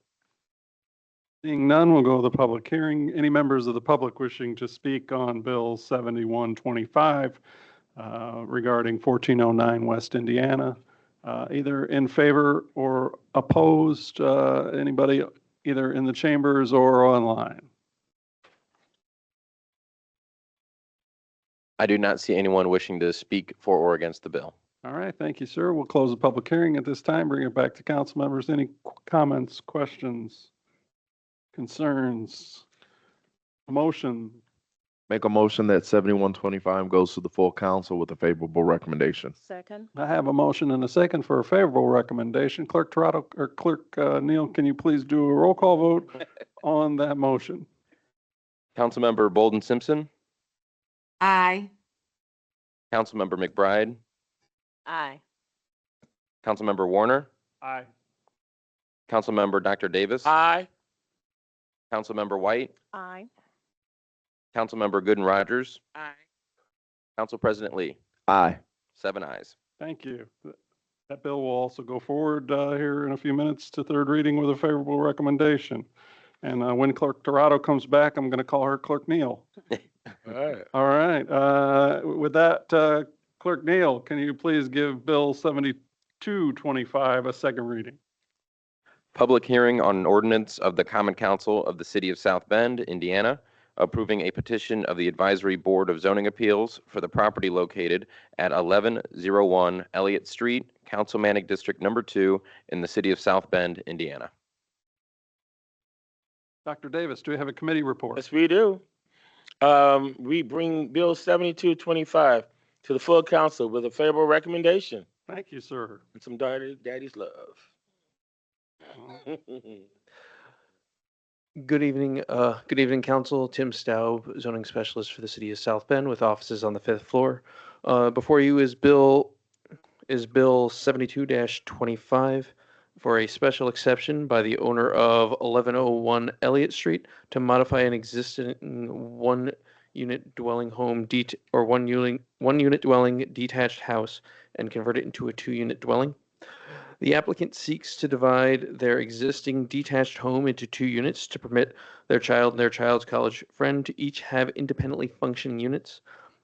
Seeing none, we'll go to the public hearing. Any members of the public wishing to speak on Bill 7125 regarding 1409 West Indiana, either in favor or opposed? Anybody either in the chambers or online? I do not see anyone wishing to speak for or against the bill. All right, thank you, sir. We'll close the public hearing at this time. Bring it back to council members. Any comments, questions, concerns? A motion? Make a motion that 7125 goes to the full council with a favorable recommendation. Second. I have a motion and a second for a favorable recommendation. Clerk Torado, or Clerk Neal, can you please do a roll call vote on that motion? Councilmember Bolden Simpson, Aye. Councilmember McBride, Aye. Councilmember Warner, Aye. Councilmember Dr. Davis, Aye. Councilmember White, Aye. Councilmember Gooden Rogers, Aye. Council President Lee. Aye. 7 ayes. Thank you. That bill will also go forward here in a few minutes to third reading with a favorable recommendation. And when Clerk Torado comes back, I'm going to call her Clerk Neal. All right. All right. With that, Clerk Neal, can you please give Bill 7225 a second reading? Public hearing on an ordinance of the Common Council of the City of South Bend, Indiana, approving a petition of the Advisory Board of Zoning Appeals for the property located at 1101 Elliott Street, Councilmanic District Number 2 in the City of South Bend, Indiana. Dr. Davis, do we have a committee report? Yes, we do. We bring Bill 7225 to the full council with a favorable recommendation Thank you, sir. and some daddy's love. Good evening, council. Tim Staub, zoning specialist for the city of South Bend with offices on the 5th floor. Before you is Bill 72-25 for a special exception by the owner of 1101 Elliott Street to modify an existing 1 unit dwelling home or one unit dwelling detached house and convert it into a 2-unit dwelling. The applicant seeks to divide their existing detached home into 2 units to permit their child and their child's college friend to each have independently functioning units.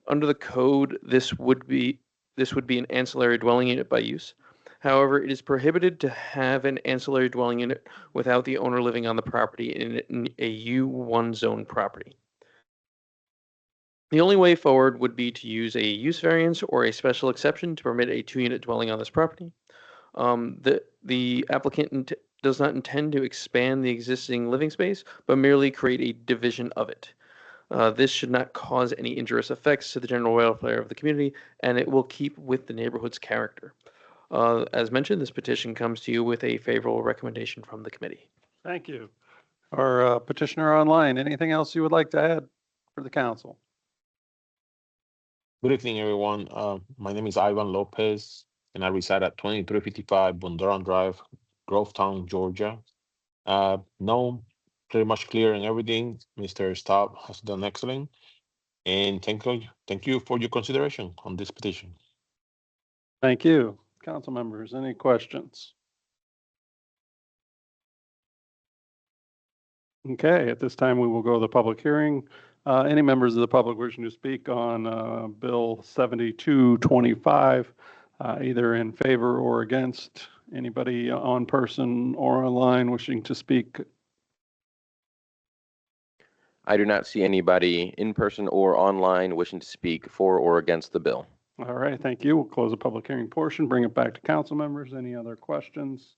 Under the code, this would be an ancillary dwelling unit by use. However, it is prohibited to have an ancillary dwelling unit without the owner living on the property in a U1 zone property. The only way forward would be to use a use variance or a special exception to permit a 2-unit dwelling on this property. The applicant does not intend to expand the existing living space, but merely create a division of it. This should not cause any injurious effects to the general welfare of the community, and it will keep with the neighborhood's character. As mentioned, this petition comes to you with a favorable recommendation from the committee. Thank you. Our petitioner online, anything else you would like to add for the council? Good evening, everyone. My name is Ivan Lopez, and I reside at 2355 Bundoran Drive, Grovetown, Georgia. No, pretty much clear and everything. Mr. Staub has done excellent. And thank you for your consideration on this petition. Thank you. Council members, any questions? Okay, at this time, we will go to the public hearing. Any members of the public wishing to speak on Bill 7225, either in favor or against? Anybody on person or online wishing to speak? I do not see anybody in person or online wishing to speak for or against the bill. All right, thank you. We'll close the public hearing portion, bring it back to council members. Any other questions,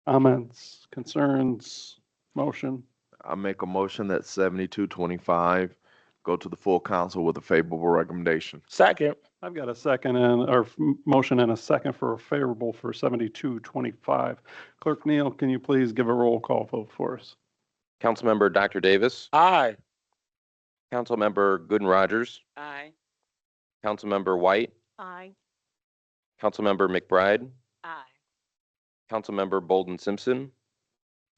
comments, concerns, motion? I make a motion that 7225 go to the full council with a favorable recommendation. Second. I've got a second motion and a second for a favorable for 7225. Clerk Neal, can you please give a roll call vote for us? Councilmember Dr. Davis. Aye. Councilmember Gooden Rogers. Aye. Councilmember White. Aye. Councilmember McBride. Aye. Councilmember Bolden Simpson.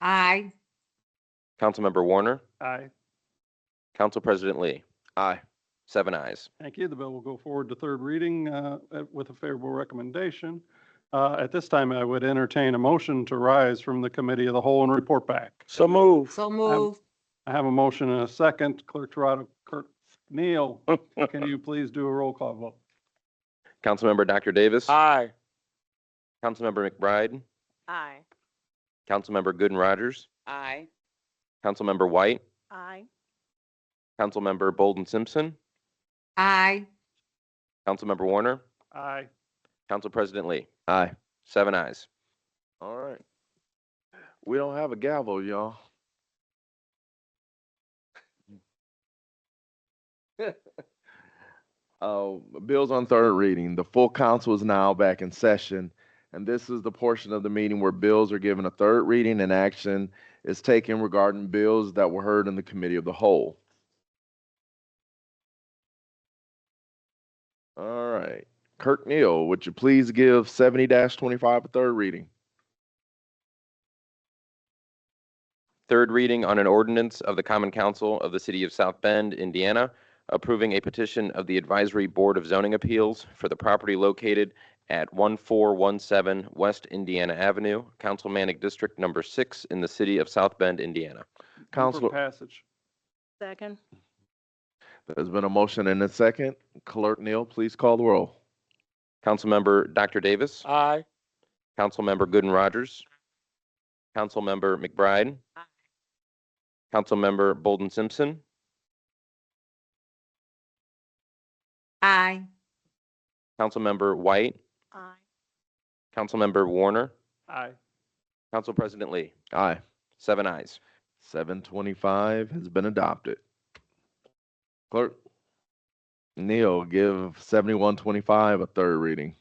Aye. Councilmember Warner. Aye. Council President Lee. Aye. 7 ayes. Thank you. The bill will go forward to third reading with a favorable recommendation. At this time, I would entertain a motion to rise from the committee of the whole and report back. So move. So move. I have a motion and a second. Clerk Neal, can you please do a roll call vote? Councilmember Dr. Davis. Aye. Councilmember McBride. Aye. Councilmember Gooden Rogers. Aye. Councilmember White. Aye. Councilmember Bolden Simpson. Aye. Councilmember Warner. Aye. Council President Lee. Aye. 7 ayes. All right. We don't have a gavel, y'all. Bills on third reading. The full council is now back in session, and this is the portion of the meeting where bills are given a third reading and action is taken regarding bills that were heard in the committee of the whole. All right. Kirk Neal, would you please give 70-25 a third reading? Third reading on an ordinance of the Common Council of the City of South Bend, Indiana, approving a petition of the Advisory Board of Zoning Appeals for the property located at 1417 West Indiana Avenue, Councilmanic District Number 6 in the City of South Bend, Indiana. Council passage. Second. There's been a motion and a second. Clerk Neal, please call the roll. Councilmember Dr. Davis. Aye. Councilmember Gooden Rogers. Councilmember McBride. Aye. Councilmember Bolden Simpson. Aye. Councilmember White. Aye. Councilmember Warner. Aye. Council President Lee. Aye. 7 ayes. 725 has been adopted. Clerk Neal, give 7125 a third reading.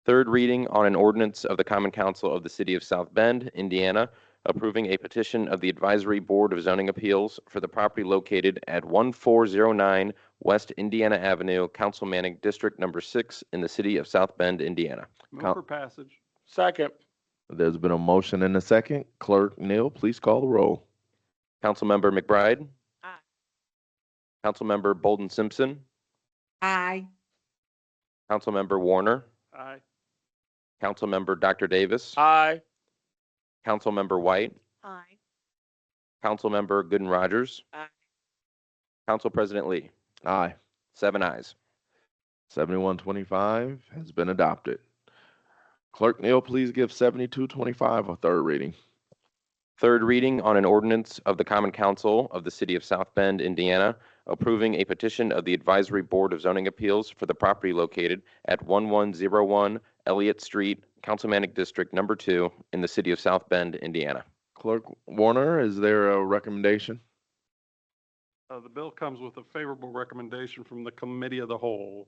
Third reading on an ordinance of the Common Council of the City of South Bend, Indiana, approving a petition of the Advisory Board of Zoning Appeals for the property located at 1409 West Indiana Avenue, Councilmanic District Number 6 in the City of South Bend, Indiana. Move for passage. Second. There's been a motion and a second. Clerk Neal, please call the roll. Councilmember McBride. Aye. Councilmember Bolden Simpson, Aye. Councilmember Warner, Aye. Councilmember Dr. Davis, Aye. Councilmember White, Aye. Councilmember Gooden Rogers, Aye. Council President Lee. Aye. 7 ayes. 7125 has been adopted. Clerk Neal, please give 7225 a third reading. Third reading on an ordinance of the Common Council of the City of South Bend, Indiana, approving a petition of the Advisory Board of Zoning Appeals for the property located at 1101 Elliott Street, Councilmanic District Number 2 in the City of South Bend, Indiana. Clerk Warner, is there a recommendation? The bill comes with a favorable recommendation from the Committee of the Whole.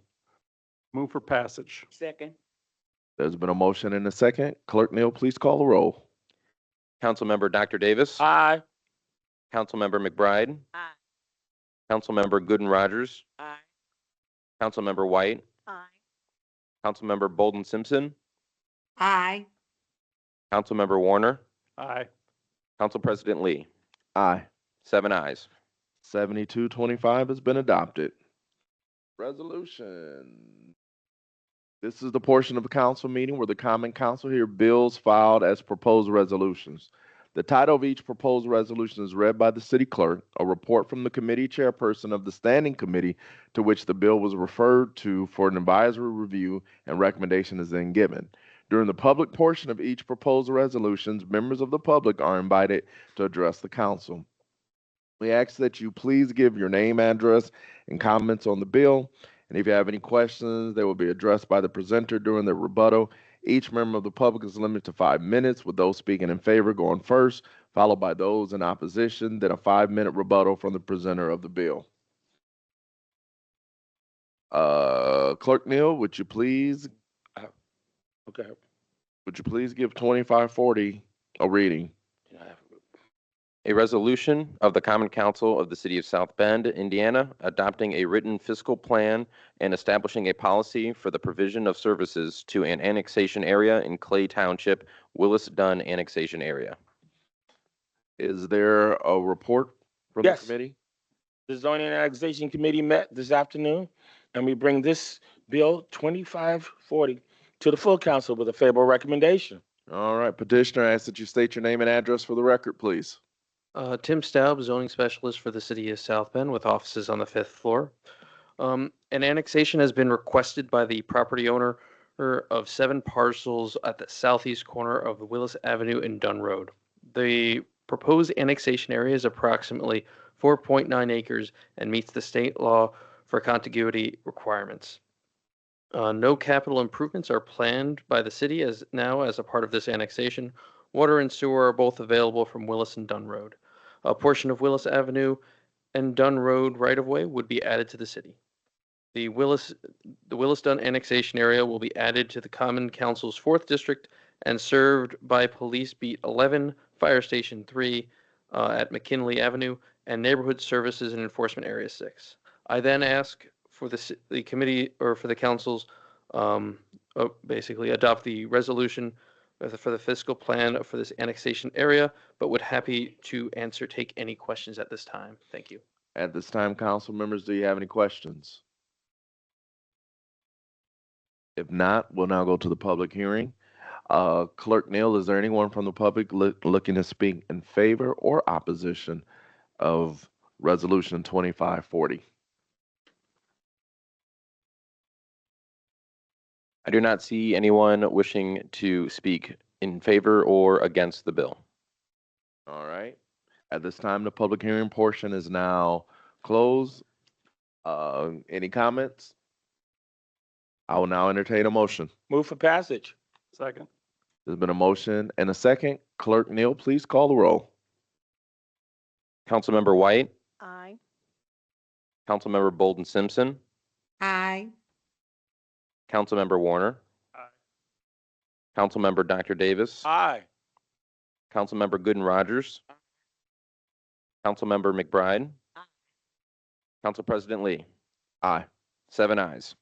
Move for passage. Second. There's been a motion and a second. Clerk Neal, please call the roll. Councilmember Dr. Davis, Aye. Councilmember McBride, Aye. Councilmember Gooden Rogers, Aye. Councilmember White, Aye. Councilmember Bolden Simpson, Aye. Councilmember Warner, Aye. Council President Lee. Aye. 7 ayes. 7225 has been adopted. Resolution. This is the portion of the council meeting where the common council hear bills filed as proposed resolutions. The title of each proposed resolution is read by the city clerk. A report from the committee chairperson of the standing committee to which the bill was referred to for an advisory review and recommendation is then given. During the public portion of each proposed resolutions, members of the public are invited to address the council. We ask that you please give your name, address, and comments on the bill. And if you have any questions, they will be addressed by the presenter during the rebuttal. Each member of the public is limited to 5 minutes, with those speaking in favor going first, followed by those in opposition, then a 5-minute rebuttal from the presenter of the bill. Clerk Neal, would you please give 2540 a reading? A resolution of the Common Council of the City of South Bend, Indiana, adopting a written fiscal plan and establishing a policy for the provision of services to an annexation area in Clay Township, Willis Dunn annexation area. Is there a report from the Yes. committee? The Zoning and Annexation Committee met this afternoon, and we bring this bill 2540 to the full council with a favorable recommendation. All right, petitioner, I ask that you state your name and address for the record, please. Tim Staub, zoning specialist for the city of South Bend with offices on the 5th floor. An annexation has been requested by the property owner of 7 parcels at the southeast corner of Willis Avenue and Dunn Road. The proposed annexation area is approximately 4.9 acres and meets the state law for contiguity requirements. No capital improvements are planned by the city as a part of this annexation. Water and sewer are both available from Willis and Dunn Road. A portion of Willis Avenue and Dunn Road right-of-way would be added to the city. The Willis Dunn annexation area will be added to the Common Council's 4th District and served by Police Beat 11, Fire Station 3 at McKinley Avenue, and Neighborhood Services and Enforcement Area 6. I then ask for the committee or for the councils basically adopt the resolution for the fiscal plan for this annexation area, but would happy to take any questions at this time. Thank you. At this time, council members, do you have any questions? If not, we'll now go to the public hearing. Clerk Neal, is there anyone from the public looking to speak in favor or opposition of Resolution 2540? I do not see anyone wishing to speak in favor or against the bill. All right. At this time, the public hearing portion is now closed. Any comments? I will now entertain a motion. Move for passage. Second. There's been a motion and a second. Clerk Neal, please call the roll. Councilmember White, Aye. Councilmember Bolden Simpson, Aye. Councilmember Warner, Aye. Councilmember Dr. Davis, Aye. Councilmember Gooden Rogers, Councilmember McBride, Council President Lee. Aye. 7 ayes.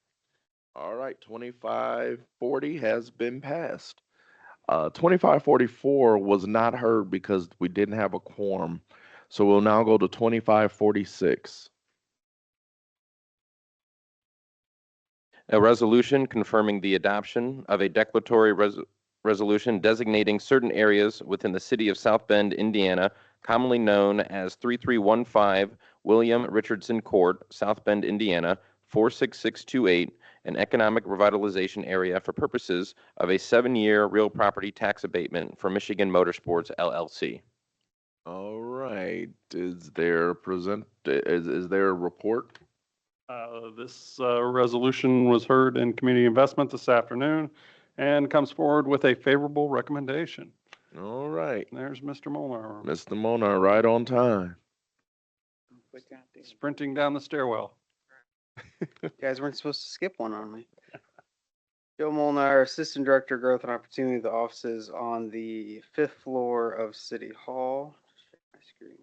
All right, 2540 has been passed. 2544 was not heard because we didn't have a quorum. So we'll now go to 2546. A resolution confirming the adoption of a declaratory resolution designating certain areas within the city of South Bend, Indiana, commonly known as 3315 William Richardson Court, South Bend, Indiana, 46628, an economic revitalization area for purposes of a 7-year real property tax abatement for Michigan Motorsports LLC. All right. Is there a report? This resolution was heard in community investment this afternoon and comes forward with a favorable recommendation. All right. There's Mr. Molnar Mr. Monar, right on time. sprinting down the stairwell. You guys weren't supposed to skip one on me. Joe Molnar, Assistant Director, Growth and Opportunity. The office is on the 5th floor of City Hall. Share my screen.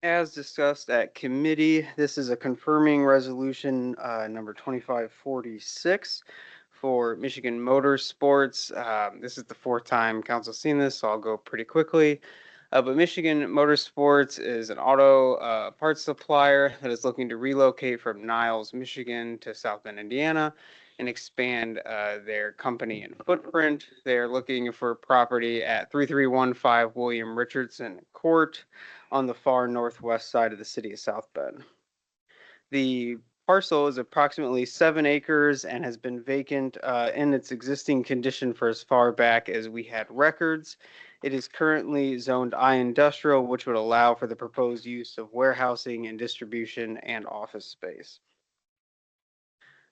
As discussed at committee, this is a confirming resolution number 2546 for Michigan Motorsports. This is the 4th time council's seen this, so I'll go pretty quickly. But Michigan Motorsports is an auto parts supplier that is looking to relocate from Niles, Michigan to South Bend, Indiana, and expand their company and footprint. They're looking for property at 3315 William Richardson Court on the far northwest side of the city of South Bend. The parcel is approximately 7 acres and has been vacant in its existing condition for as far back as we had records. It is currently zoned I industrial, which would allow for the proposed use of warehousing and distribution and office space.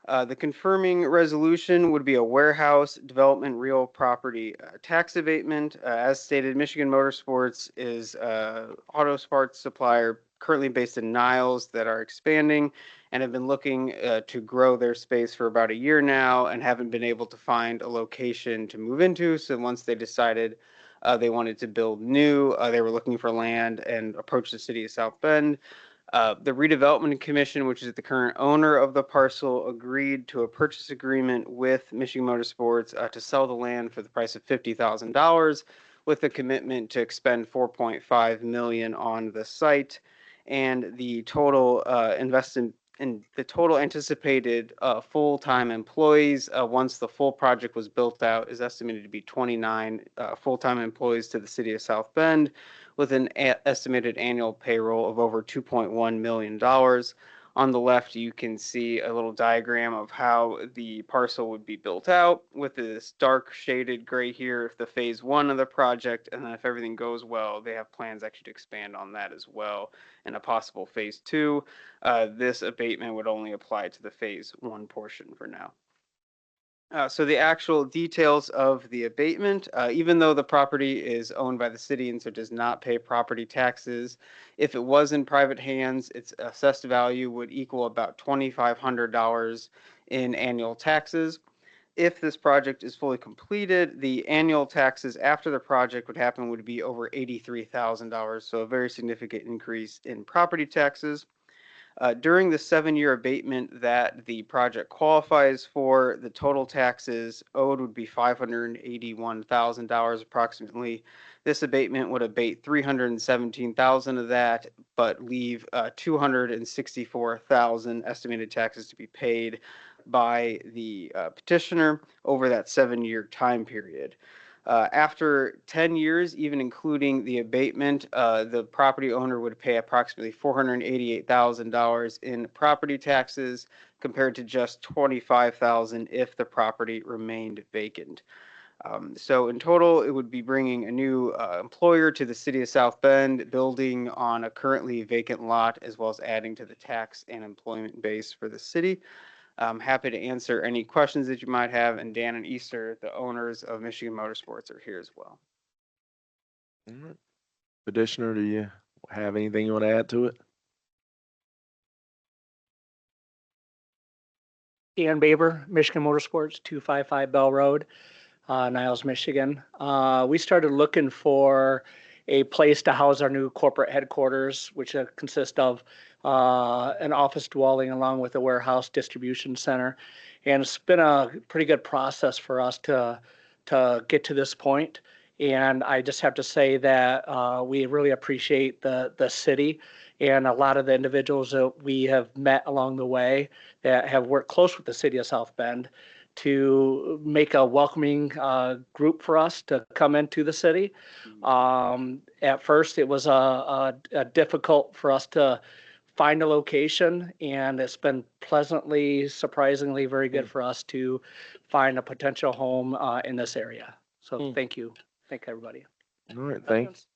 The confirming resolution would be a warehouse development real property tax abatement. As stated, Michigan Motorsports is an auto parts supplier currently based in Niles that are expanding and have been looking to grow their space for about a year now and haven't been able to find a location to move into. So once they decided they wanted to build new, they were looking for land and approached the city of South Bend. The Redevelopment Commission, which is the current owner of the parcel, agreed to a purchase agreement with Michigan Motorsports to sell the land for the price of $50,000 with a commitment to expend $4.5 million on the site. And the total investment and the total anticipated full-time employees once the full project was built out is estimated to be 29 full-time employees to the city of South Bend, with an estimated annual payroll of over $2.1 million. On the left, you can see a little diagram of how the parcel would be built out with this dark shaded gray here if the phase 1 of the project, and then if everything goes well, they have plans actually to expand on that as well in a possible phase 2. This abatement would only apply to the phase 1 portion for now. So the actual details of the abatement, even though the property is owned by the city and so does not pay property taxes, if it was in private hands, its assessed value would equal about $2,500 in annual taxes. If this project is fully completed, the annual taxes after the project would be over $83,000, so a very significant increase in property taxes. During the 7-year abatement that the project qualifies for, the total taxes owed would be $581,000 approximately. This abatement would abate $317,000 of that, but leave $264,000 estimated taxes to be paid by the petitioner over that 7-year time period. After 10 years, even including the abatement, the property owner would pay approximately $488,000 in property taxes compared to just $25,000 if the property remained vacant. So in total, it would be bringing a new employer to the city of South Bend, building on a currently vacant lot, as well as adding to the tax and employment base for the city. I'm happy to answer any questions that you might have, and Dan and Easter, the owners of Michigan Motorsports, are here as well. All right. Petitioner, do you have anything you want to add to it? Dan Baber, Michigan Motorsports, 255 Bell Road, Niles, Michigan. We started looking for a place to house our new corporate headquarters, which consist of an office dwelling along with a warehouse distribution center. And it's been a pretty good process for us to get to this point. And I just have to say that we really appreciate the city and a lot of the individuals that we have met along the way that have worked close with the city of South Bend to make a welcoming group for us to come into the city. At first, it was a difficult for us to find a location, and it's been pleasantly, surprisingly very good for us to find a potential home in this area. So thank you. Thank everybody. All right, thanks.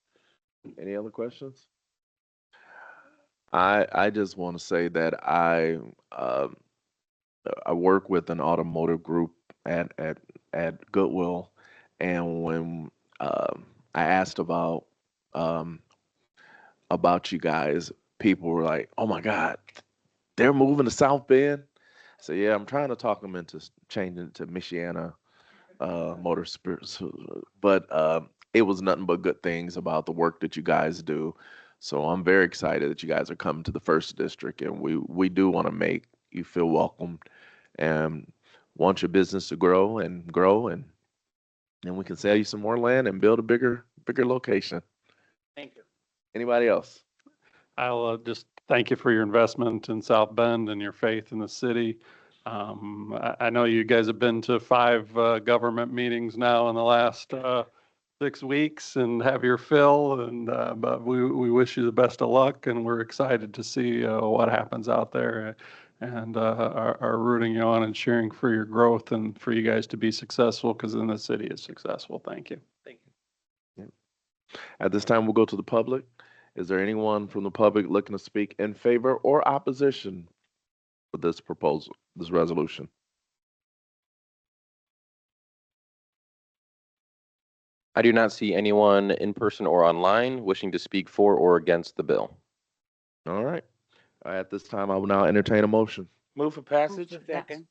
Any other questions? I just want to say that I work with an automotive group at Goodwill, and when I asked about you guys, people were like, "Oh my God, they're moving to South Bend." So yeah, I'm trying to talk them into changing it to Michiana Motorsports, but it was nothing but good things about the work that you guys do. So I'm very excited that you guys are coming to the first district, and we do want to make you feel welcomed and want your business to grow, and we can sell you some more land and build a bigger location. Thank you. Anybody else? I'll just thank you for your investment in South Bend and your faith in the city. I know you guys have been to 5 government meetings now in the last 6 weeks and have your fill, and but we wish you the best of luck, and we're excited to see what happens out there, and are rooting you on and cheering for your growth and for you guys to be successful, because then the city is successful. Thank you. Thank you. At this time, we'll go to the public. Is there anyone from the public looking to speak in favor or opposition for this proposal, this resolution? I do not see anyone in person or online wishing to speak for or against the bill. All right. At this time, I will now entertain a motion. Move for passage. Move for Second.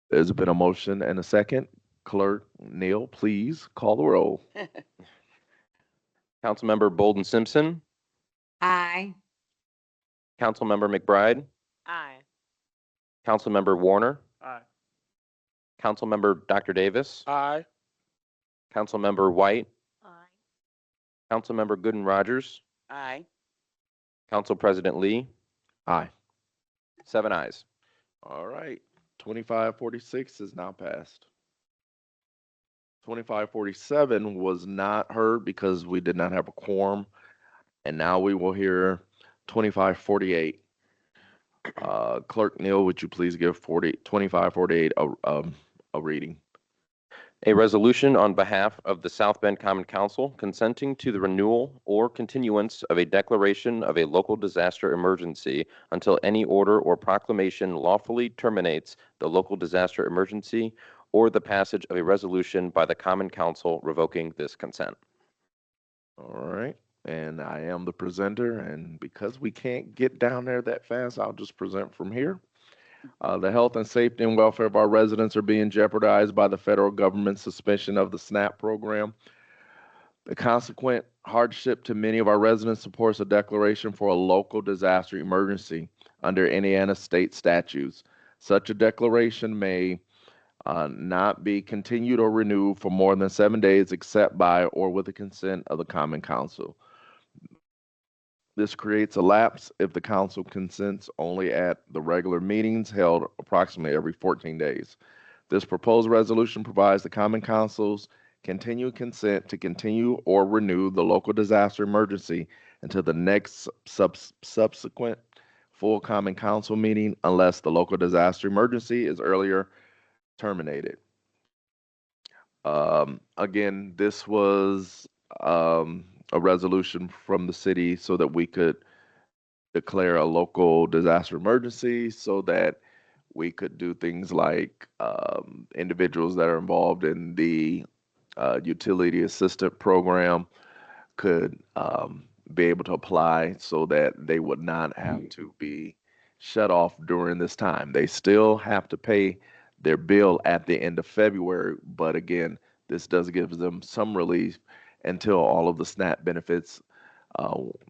There's been a motion and a second. Clerk Neal, please call the roll. Councilmember Bolden Simpson, Aye. Councilmember McBride, Aye. Councilmember Warner, Aye. Councilmember Dr. Davis, Aye. Councilmember White, Aye. Councilmember Gooden Rogers, Aye. Council President Lee, Aye. 7 ayes. All right. 2546 is now passed. 2547 was not heard because we did not have a quorum. And now we will hear 2548. Clerk Neal, would you please give 2548 a reading? A resolution on behalf of the South Bend Common Council consenting to the renewal or continuance of a declaration of a local disaster emergency until any order or proclamation lawfully terminates the local disaster emergency, or the passage of a resolution by the Common Council revoking this consent. All right. And I am the presenter, and because we can't get down there that fast, I'll just present from here. The health and safety and welfare of our residents are being jeopardized by the federal government's suspension of the SNAP program. The consequent hardship to many of our residents supports a declaration for a local disaster emergency under Indiana state statutes. Such a declaration may not be continued or renewed for more than 7 days except by or with the consent of the Common Council. This creates a lapse if the council consents only at the regular meetings held approximately every 14 days. This proposed resolution provides the Common Council's continued consent to continue or renew the local disaster emergency until the next subsequent full Common Council meeting unless the local disaster emergency is earlier terminated. Again, this was a resolution from the city so that we could declare a local disaster emergency, so that we could do things like individuals that are involved in the utility assistant program could be able to apply so that they would not have to be shut off during this time. They still have to pay their bill at the end of February, but again, this does give them some relief until all of the SNAP benefits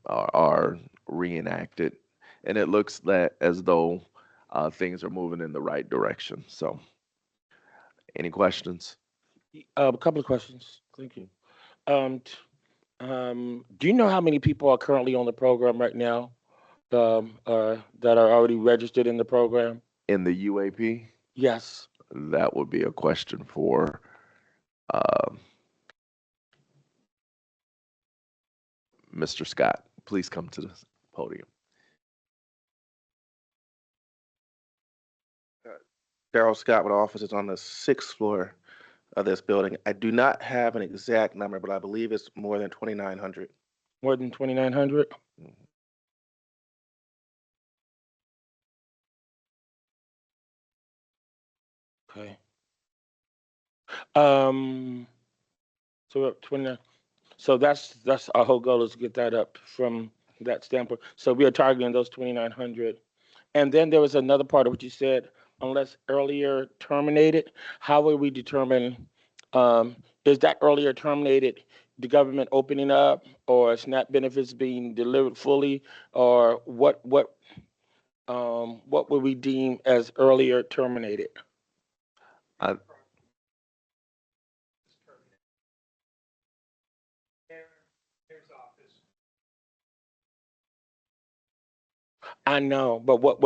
are reenacted. And it looks as though things are moving in the right direction. So, any questions? A couple of questions. Thank you. Do you know how many people are currently on the program right now, that are already registered in the program? In the UAP, Yes. that would be a question for Mr. Scott. Please come to the podium. Darrell Scott with offices on the 6th floor of this building. I do not have an exact number, but I believe it's more than 2,900. More than 2,900? Okay. So we're up 29. So that's our whole goal, is to get that up from that standpoint. So we are targeting those 2,900. And then there was another part of what you said, unless earlier terminated. How will we determine, is that earlier terminated, the government opening up, or SNAP benefits being delivered fully, or what would we deem as earlier terminated? I, I know, but what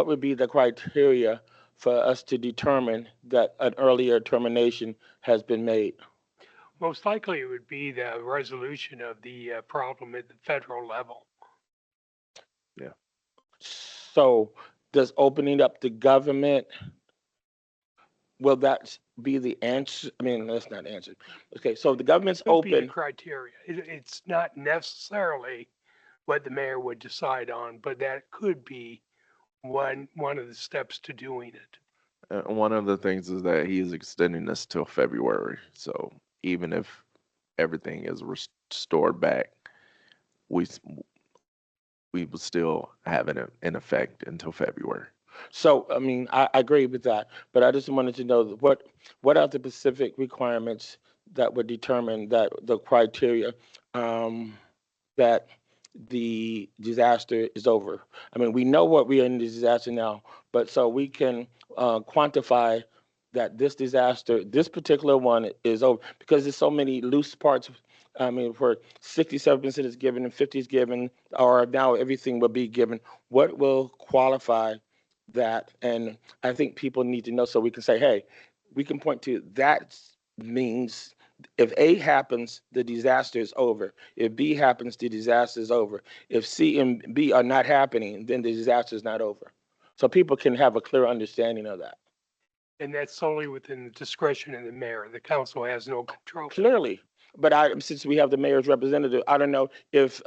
would be the criteria for us to determine that an earlier termination has been made? Most likely it would be the resolution of the problem at the federal level. yeah. So does opening up the government, will that be the answer? I mean, that's not the answer. Okay, so the government's Could be the open. criteria. It's not necessarily what the mayor would decide on, but that could be one of the steps to doing it. One of the things is that he is extending this till February. So even if everything is restored back, we will still have it in effect until February. So, I mean, I agree with that, but I just wanted to know what are the specific requirements that would determine that the criteria, that the disaster is over? I mean, we know what we are in the disaster now, but so we can quantify that this disaster, this particular one, is over, because there's so many loose parts. I mean, where 67% is given and 50 is given, or now everything will be given. What will qualify that? And I think people need to know, so we can say, hey, we can point to that means if A happens, the disaster is over. If B happens, the disaster is over. If C and B are not happening, then the disaster is not over. So people can have a clear understanding of that. And that's solely within the discretion of the mayor. The council has no control. Clearly, but since we have the mayor's representative, I don't know if,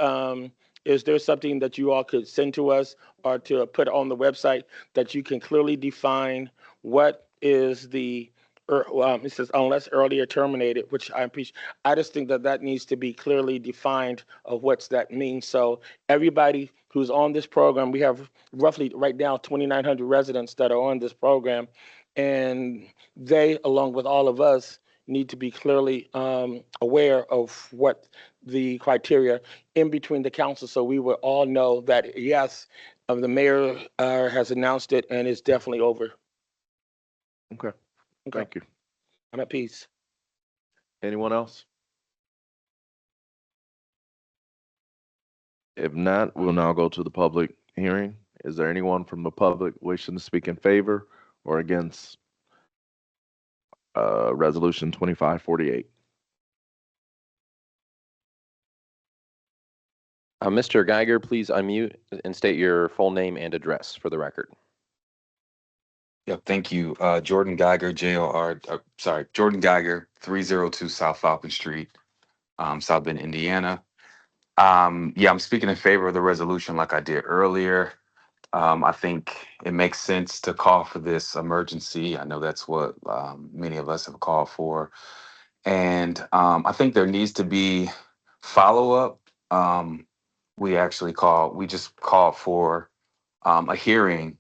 is there something that you all could send to us or to put on the website that you can clearly define what is the, it says unless earlier terminated, which I appreciate. I just think that needs to be clearly defined of what's that means. So everybody who's on this program, we have roughly right now 2,900 residents that are on this program, and they, along with all of us, need to be clearly aware of what the criteria in between the council, so we will all know that, yes, the mayor has announced it and it's definitely over. Okay. Thank you. I'm at peace. Anyone else? If not, we'll now go to the public hearing. Is there anyone from the public wishing to speak in favor or against Resolution 2548? Mr. Geiger, please unmute and state your full name and address for the record. Yeah, thank you. Jordan Geiger, Jordan Geiger, 302 South Falcon Street, South Bend, Indiana. Yeah, I'm speaking in favor of the resolution like I did earlier. I think it makes sense to call for this emergency. I know that's what many of us have called for. And I think there needs to be follow-up. We just called for a hearing,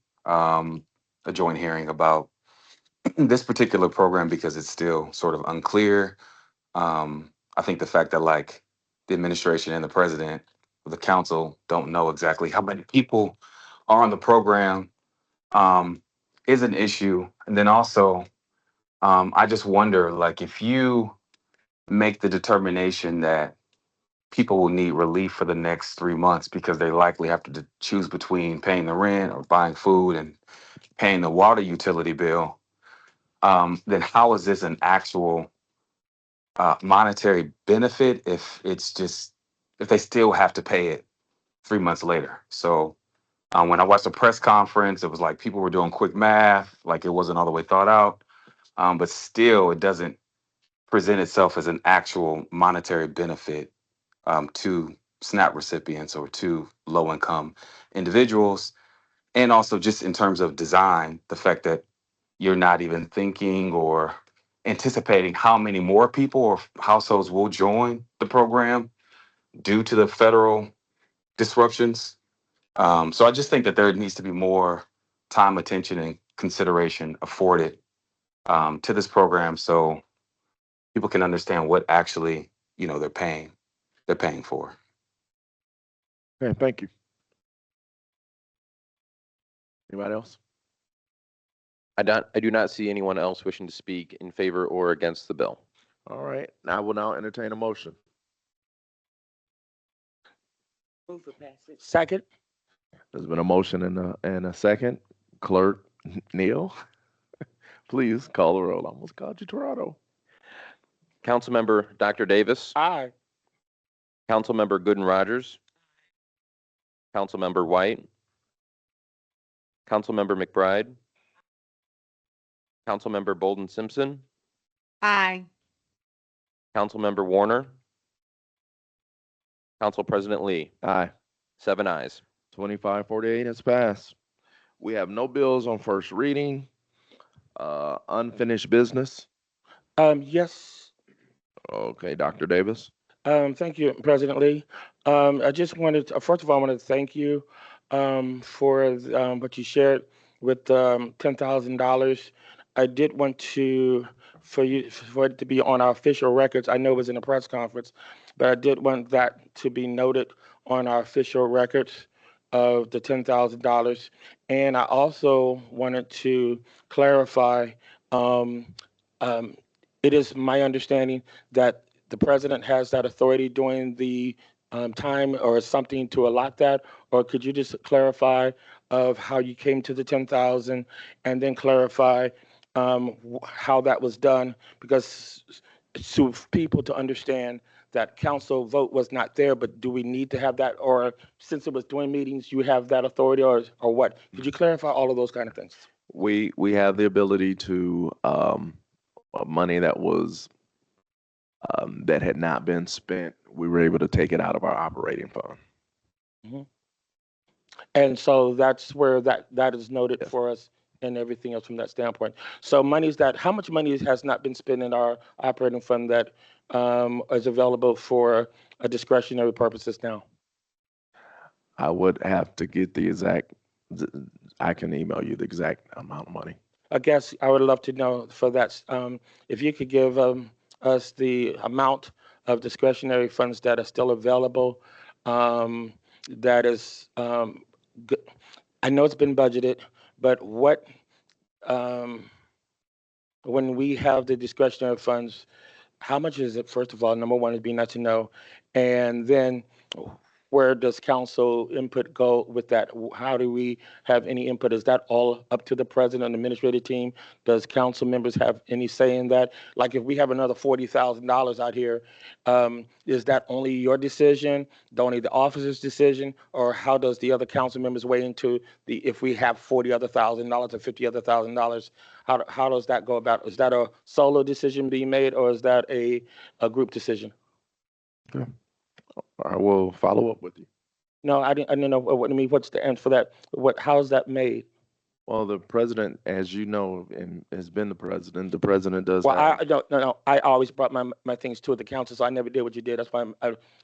a joint hearing about this particular program because it's still sort of unclear. I think the fact that like the administration and the president, the council don't know exactly how many people are on the program is an issue. And then also I just wonder, like, if you make the determination that people will need relief for the next 3 months because they likely have to choose between paying the rent or buying food and paying the water utility bill, then how is this an actual monetary benefit if they still have to pay it 3 months later? So when I watched the press conference, it was like people were doing quick math, like it wasn't all the way thought out. But still, it doesn't present itself as an actual monetary benefit to SNAP recipients or to low income individuals. And also, just in terms of design, the fact that you're not even thinking or anticipating how many more people or households will join the program due to the federal disruptions. So I just think that there needs to be more time, attention, and consideration afforded to this program so people can understand what actually they're paying for. Okay, thank you. Anybody else? I do not see anyone else wishing to speak in favor or against the bill. All right, I will now entertain a motion. Move for passage. Second. There's been a motion and a second. Clerk Neal, please call the roll. I almost called you Toronto. Councilmember Dr. Davis. Aye. Councilmember Gooden Rogers. Councilmember White. Councilmember McBride. Councilmember Bolden Simpson. Aye. Councilmember Warner. Council President Lee. Aye. 7 ayes. 2548 has passed. We have no bills on first reading. Unfinished business. Yes. Okay, Dr. Davis. Thank you, President Lee. I just wanted to, first of all, I wanted to thank you for what you shared with $10,000. I did want for it to be on our official records. I know it was in a press conference, but I did want that to be noted on our official records of the $10,000. And I also wanted to clarify, it is my understanding that the president has that authority during the time or something to allot that, or could you just clarify of how you came to the 10,000 and then clarify how that was done? Because to people to understand that council vote was not there, but do we need to have that, or since it was during meetings, you have that authority, or what? Could you clarify all of those kind of things? We have the ability to money that was that had not been spent. We were able to take it out of our operating fund. Mm-hmm. And so that's where that is noted Yes. for us and everything else from that standpoint. So how much money has not been spent in our operating fund that is available for discretionary purposes now? I would have to get the exact, I can email you the exact amount of money. I guess I would love to know for that, if you could give us the amount of discretionary funds that are still available, that is, I know it's been budgeted, but what, when we have the discretionary funds, how much is it? First of all, number one, it'd be nice to know. And then where does council input go with that? How do we have any input? Is that all up to the president and administrative team? Does council members have any say in that? Like if we have another $40,000 out here, is that only your decision, only the officer's decision, or how does the other council members weigh into if we have $40,000 or $50,000, how does that go about? Is that a solo decision being made, or is that a group decision? Okay. I will follow up with you. No, I don't know what I mean. What's the answer for that? How is that made? Well, the president, as you know, and has been the president. The president does. Well, have, I don't. No. I always brought my things to the council, so I never did what you did. That's why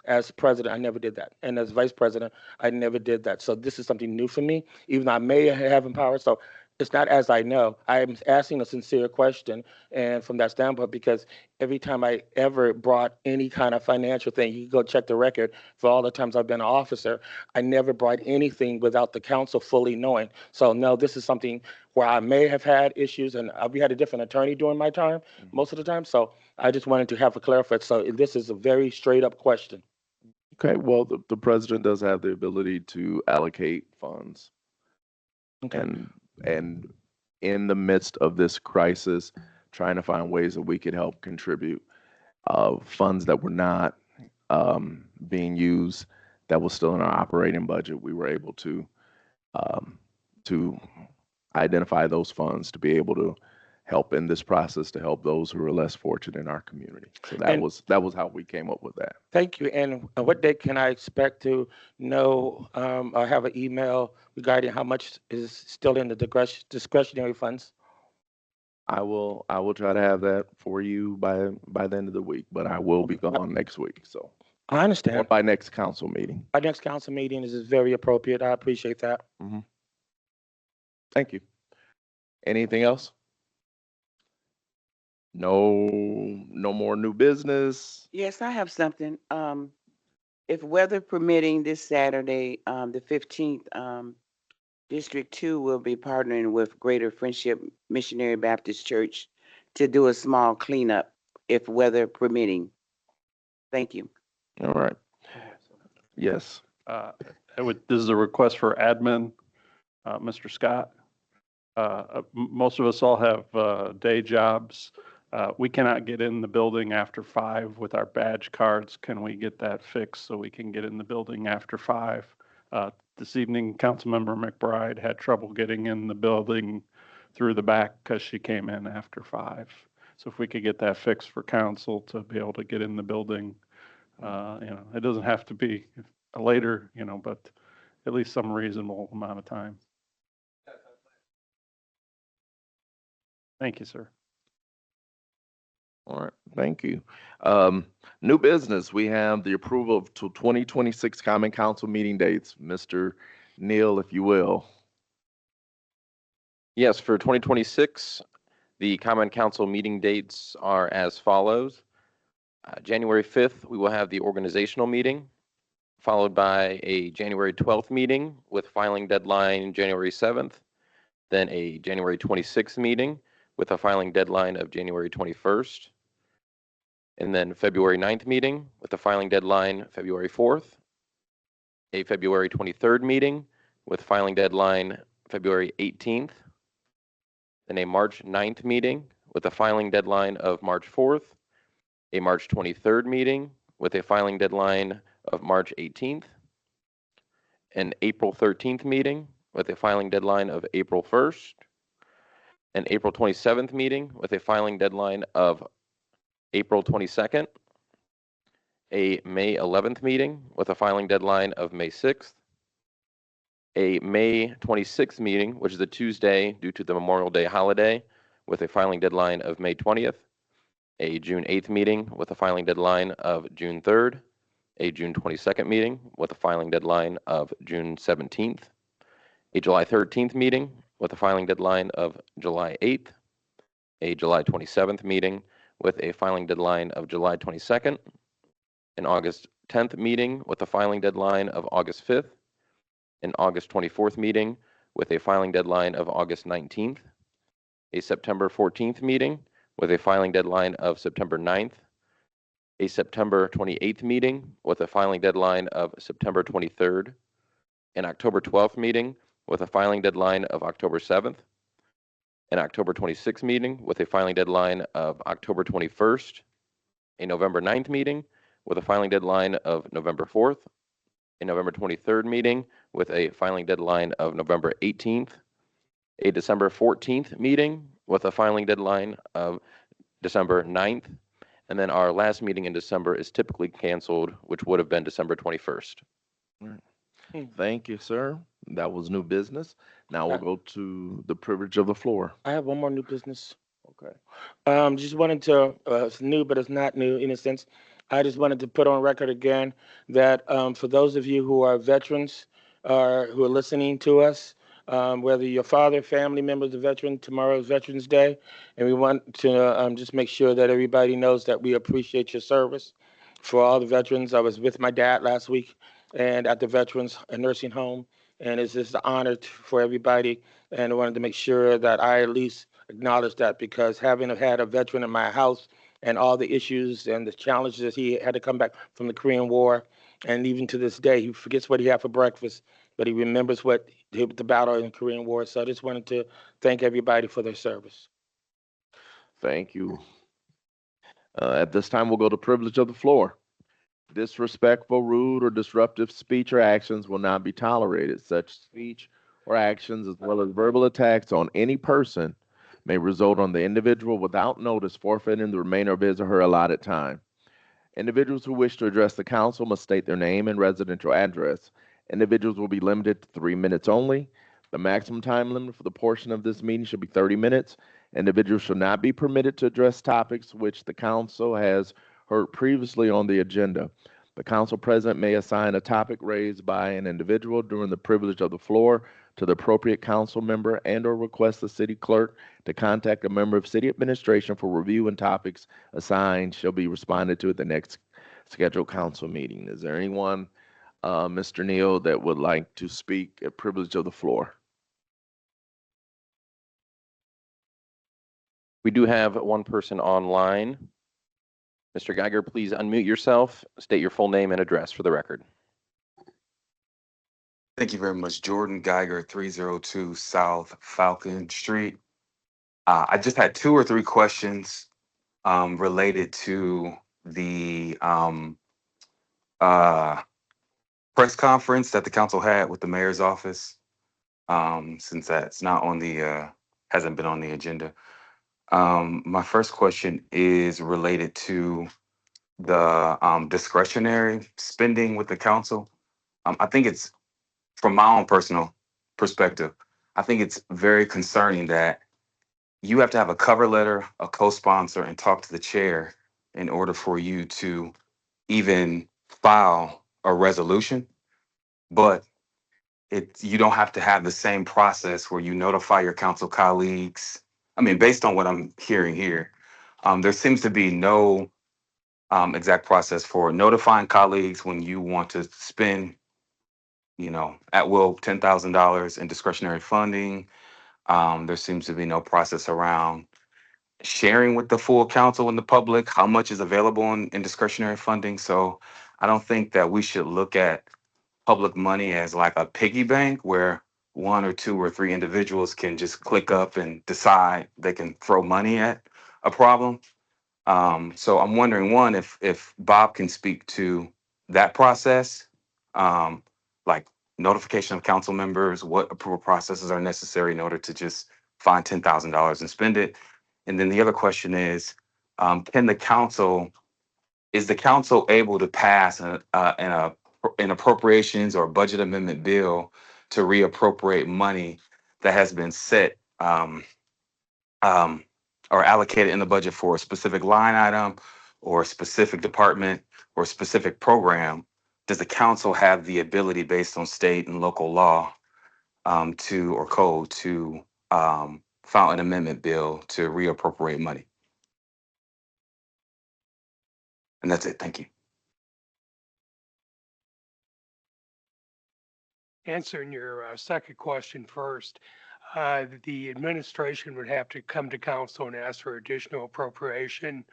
as president, I never did that, and as vice president, I never did that. So this is something new for me. Even though I may have empowered. So It's not as I know. I'm asking a sincere question, and from that standpoint, because every time I ever brought any kind of financial thing, you can go check the record for all the times I've been an officer, I never brought anything without the council fully knowing. So no, this is something where I may have had issues, and we had a different attorney during my time, most of the time, so I just wanted to have it clarified. So this is a very straight up question. Okay, well, the president does have the ability to allocate funds. Okay. And in the midst of this crisis, trying to find ways that we could help contribute funds that were not being used, that was still in our operating budget, we were able to identify those funds to be able to help in this process, to help those who are less fortunate in our community. So that And- was how we came up with that. Thank you. And what date can I expect to know or have an email regarding how much is still in the discretionary funds? I will try to have that for you by the end of the week, but I will be gone next week. So I or understand. by next council meeting. Our next council meeting is very appropriate. I appreciate that. Thank you. Anything else? No more new business. Yes, I have something. If weather permitting, this Saturday, the 15th, District 2 will be partnering with Greater Friendship Missionary Baptist Church to do a small cleanup, if weather permitting. Thank you. All right. Yes. This is a request for admin, Mr. Scott. Most of us all have day jobs. We cannot get in the building after 5 with our badge cards. Can we get that fixed so we can get in the building after 5? This evening, Councilmember McBride had trouble getting in the building through the back because she came in after 5. So if we could get that fixed for council to be able to get in the building, it doesn't have to be later, but at least some reasonable amount of time. Thank you, sir. All right. Thank you. New business. We have the approval of 2026 Common Council meeting dates. Mr. Neal, if you will. Yes, for 2026, the Common Council meeting dates are as follows. January 5th, we will have the organizational meeting, followed by a January 12th meeting with filing deadline January 7th, then a January 26th meeting with a filing deadline of January 21st, and then February 9th meeting with a filing deadline February 4th, a February 23rd meeting with filing deadline February 18th, then a March 9th meeting with a filing deadline of March 4th, a March 23rd meeting with a filing deadline of March 18th, an April 13th meeting with a filing deadline of April 1st, an April 27th meeting with a filing deadline of April 22nd, a May 11th meeting with a filing deadline of May 6th, a May 26th meeting, which is a Tuesday due to the Memorial Day holiday, with a filing deadline of May 20th, a June 8th meeting with a filing deadline of June 3rd, a June 22nd meeting with a filing deadline of June 17th, a July 13th meeting with a filing deadline of July 8th, a July 27th meeting with a filing deadline of July 22nd, an August 10th meeting with a filing deadline of August 5th, an August 24th meeting with a filing deadline of August 19th, a September 14th meeting with a filing deadline of September 9th, a September 28th meeting with a filing deadline of September 23rd, an October 12th meeting with a filing deadline of October 7th, an October 26th meeting with a filing deadline of October 21st, a November 9th meeting with a filing deadline of November 4th, a November 23rd meeting with a filing deadline of November 18th, a December 14th meeting with a filing deadline of December 9th, and then our last meeting in December is typically canceled, which would have been December 21st. Thank you, sir. That was new business. Now we'll go to the privilege of the floor. I have one more new business. Okay. Just wanted to, it's new, but it's not new in a sense. I just wanted to put on record again that for those of you who are veterans or who are listening to us, Whether your father, family members, a veteran, tomorrow is Veterans Day, and we want to just make sure that everybody knows that we appreciate your service. For all the veterans, I was with my dad last week and at the Veterans Nursing Home, and it's just an honor for everybody. And I wanted to make sure that I at least acknowledge that, because having had a veteran in my house and all the issues and the challenges, he had to come back from the Korean War, and even to this day, he forgets what he had for breakfast, but he remembers what the battle in the Korean War. So I just wanted to thank everybody for their service. Thank you. At this time, we'll go to privilege of the floor. Disrespectful, rude, or disruptive speech or actions will not be tolerated. Such speech or actions, as well as verbal attacks on any person, may result on the individual without notice forfeiting the remainder of his or her allotted time. Individuals who wish to address the council must state their name and residential address. Individuals will be limited to 3 minutes only. The maximum time limit for the portion of this meeting should be 30 minutes. Individuals shall not be permitted to address topics which the council has heard previously on the agenda. The council president may assign a topic raised by an individual during the privilege of the floor to the appropriate council member and/or request the city clerk to contact a member of city administration for review, and topics assigned shall be responded to at the next scheduled council meeting. Is there anyone, Mr. Neal, that would like to speak at privilege of the floor? We do have one person online. Mr. Geiger, please unmute yourself, state your full name and address for the record. Thank you very much. Jordan Geiger, 302 South Falcon Street. I just had 2 or 3 questions related to the press conference that the council had with the mayor's office, since that's not on the, hasn't been on the agenda. My first question is related to the discretionary spending with the council. I think it's, from my own personal perspective, I think it's very concerning that you have to have a cover letter, a co-sponsor, and talk to the chair in order for you to even file a resolution. But you don't have to have the same process where you notify your council colleagues. I mean, based on what I'm hearing here, there seems to be no exact process for notifying colleagues when you want to spend, at will, $10,000 in discretionary funding. There seems to be no process around sharing with the full council and the public how much is available in discretionary funding. So I don't think that we should look at public money as like a piggy bank where 1 or 2 or 3 individuals can just click up and decide they can throw money at a problem. So I'm wondering, one, if Bob can speak to that process, like notification of council members, what approval processes are necessary in order to just find $10,000 and spend it. And then the other question is, is the council able to pass an appropriations or budget amendment bill to reappropriate money that has been set or allocated in the budget for a specific line item or a specific department or a specific program? Does the council have the ability, based on state and local law, or code, to file an amendment bill to reappropriate money? And that's it. Thank you. Answering your second question first, the administration would have to come to council and ask for additional appropriation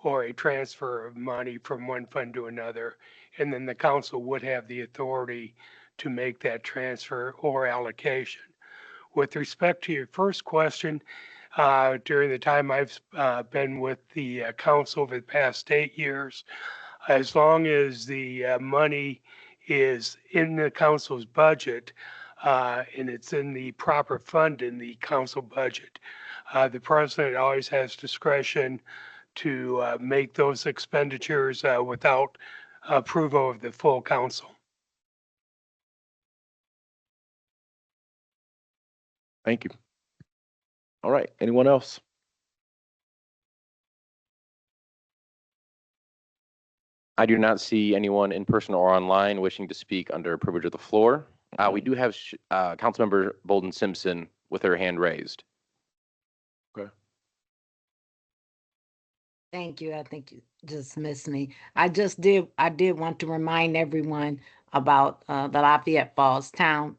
or a transfer of money from one fund to another. And then the council would have the authority to make that transfer or allocation. With respect to your first question, during the time I've been with the council over the past 8 years, as long as the money is in the council's budget and it's in the proper fund in the council budget, the president always has discretion to make those expenditures without approval of the full council. Thank you. All right, anyone else? I do not see anyone in person or online wishing to speak under privilege of the floor. We do have Councilmember Bolden Simpson with her hand raised. Okay. Thank you. I think you just missed me. I did want to remind everyone about the Lafayette Falls Town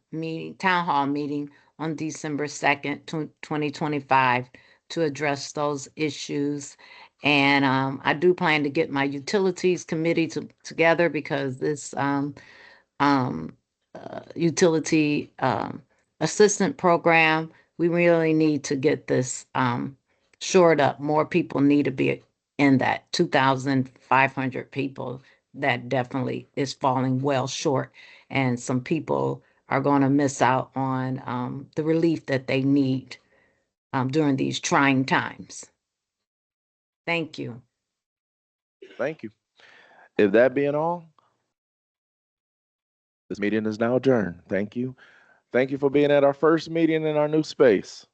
Hall meeting on December 2nd, 2025 to address those issues. And I do plan to get my utilities committee together because this utility assistant program, we really need to get this shored up. More people need to be in that 2,500 people. That definitely is falling well short. And some people are going to miss out on the relief that they need during these trying times. Thank you. Thank you. If that being all, this meeting is now adjourned. Thank you. Thank you for being at our first meeting in our new space.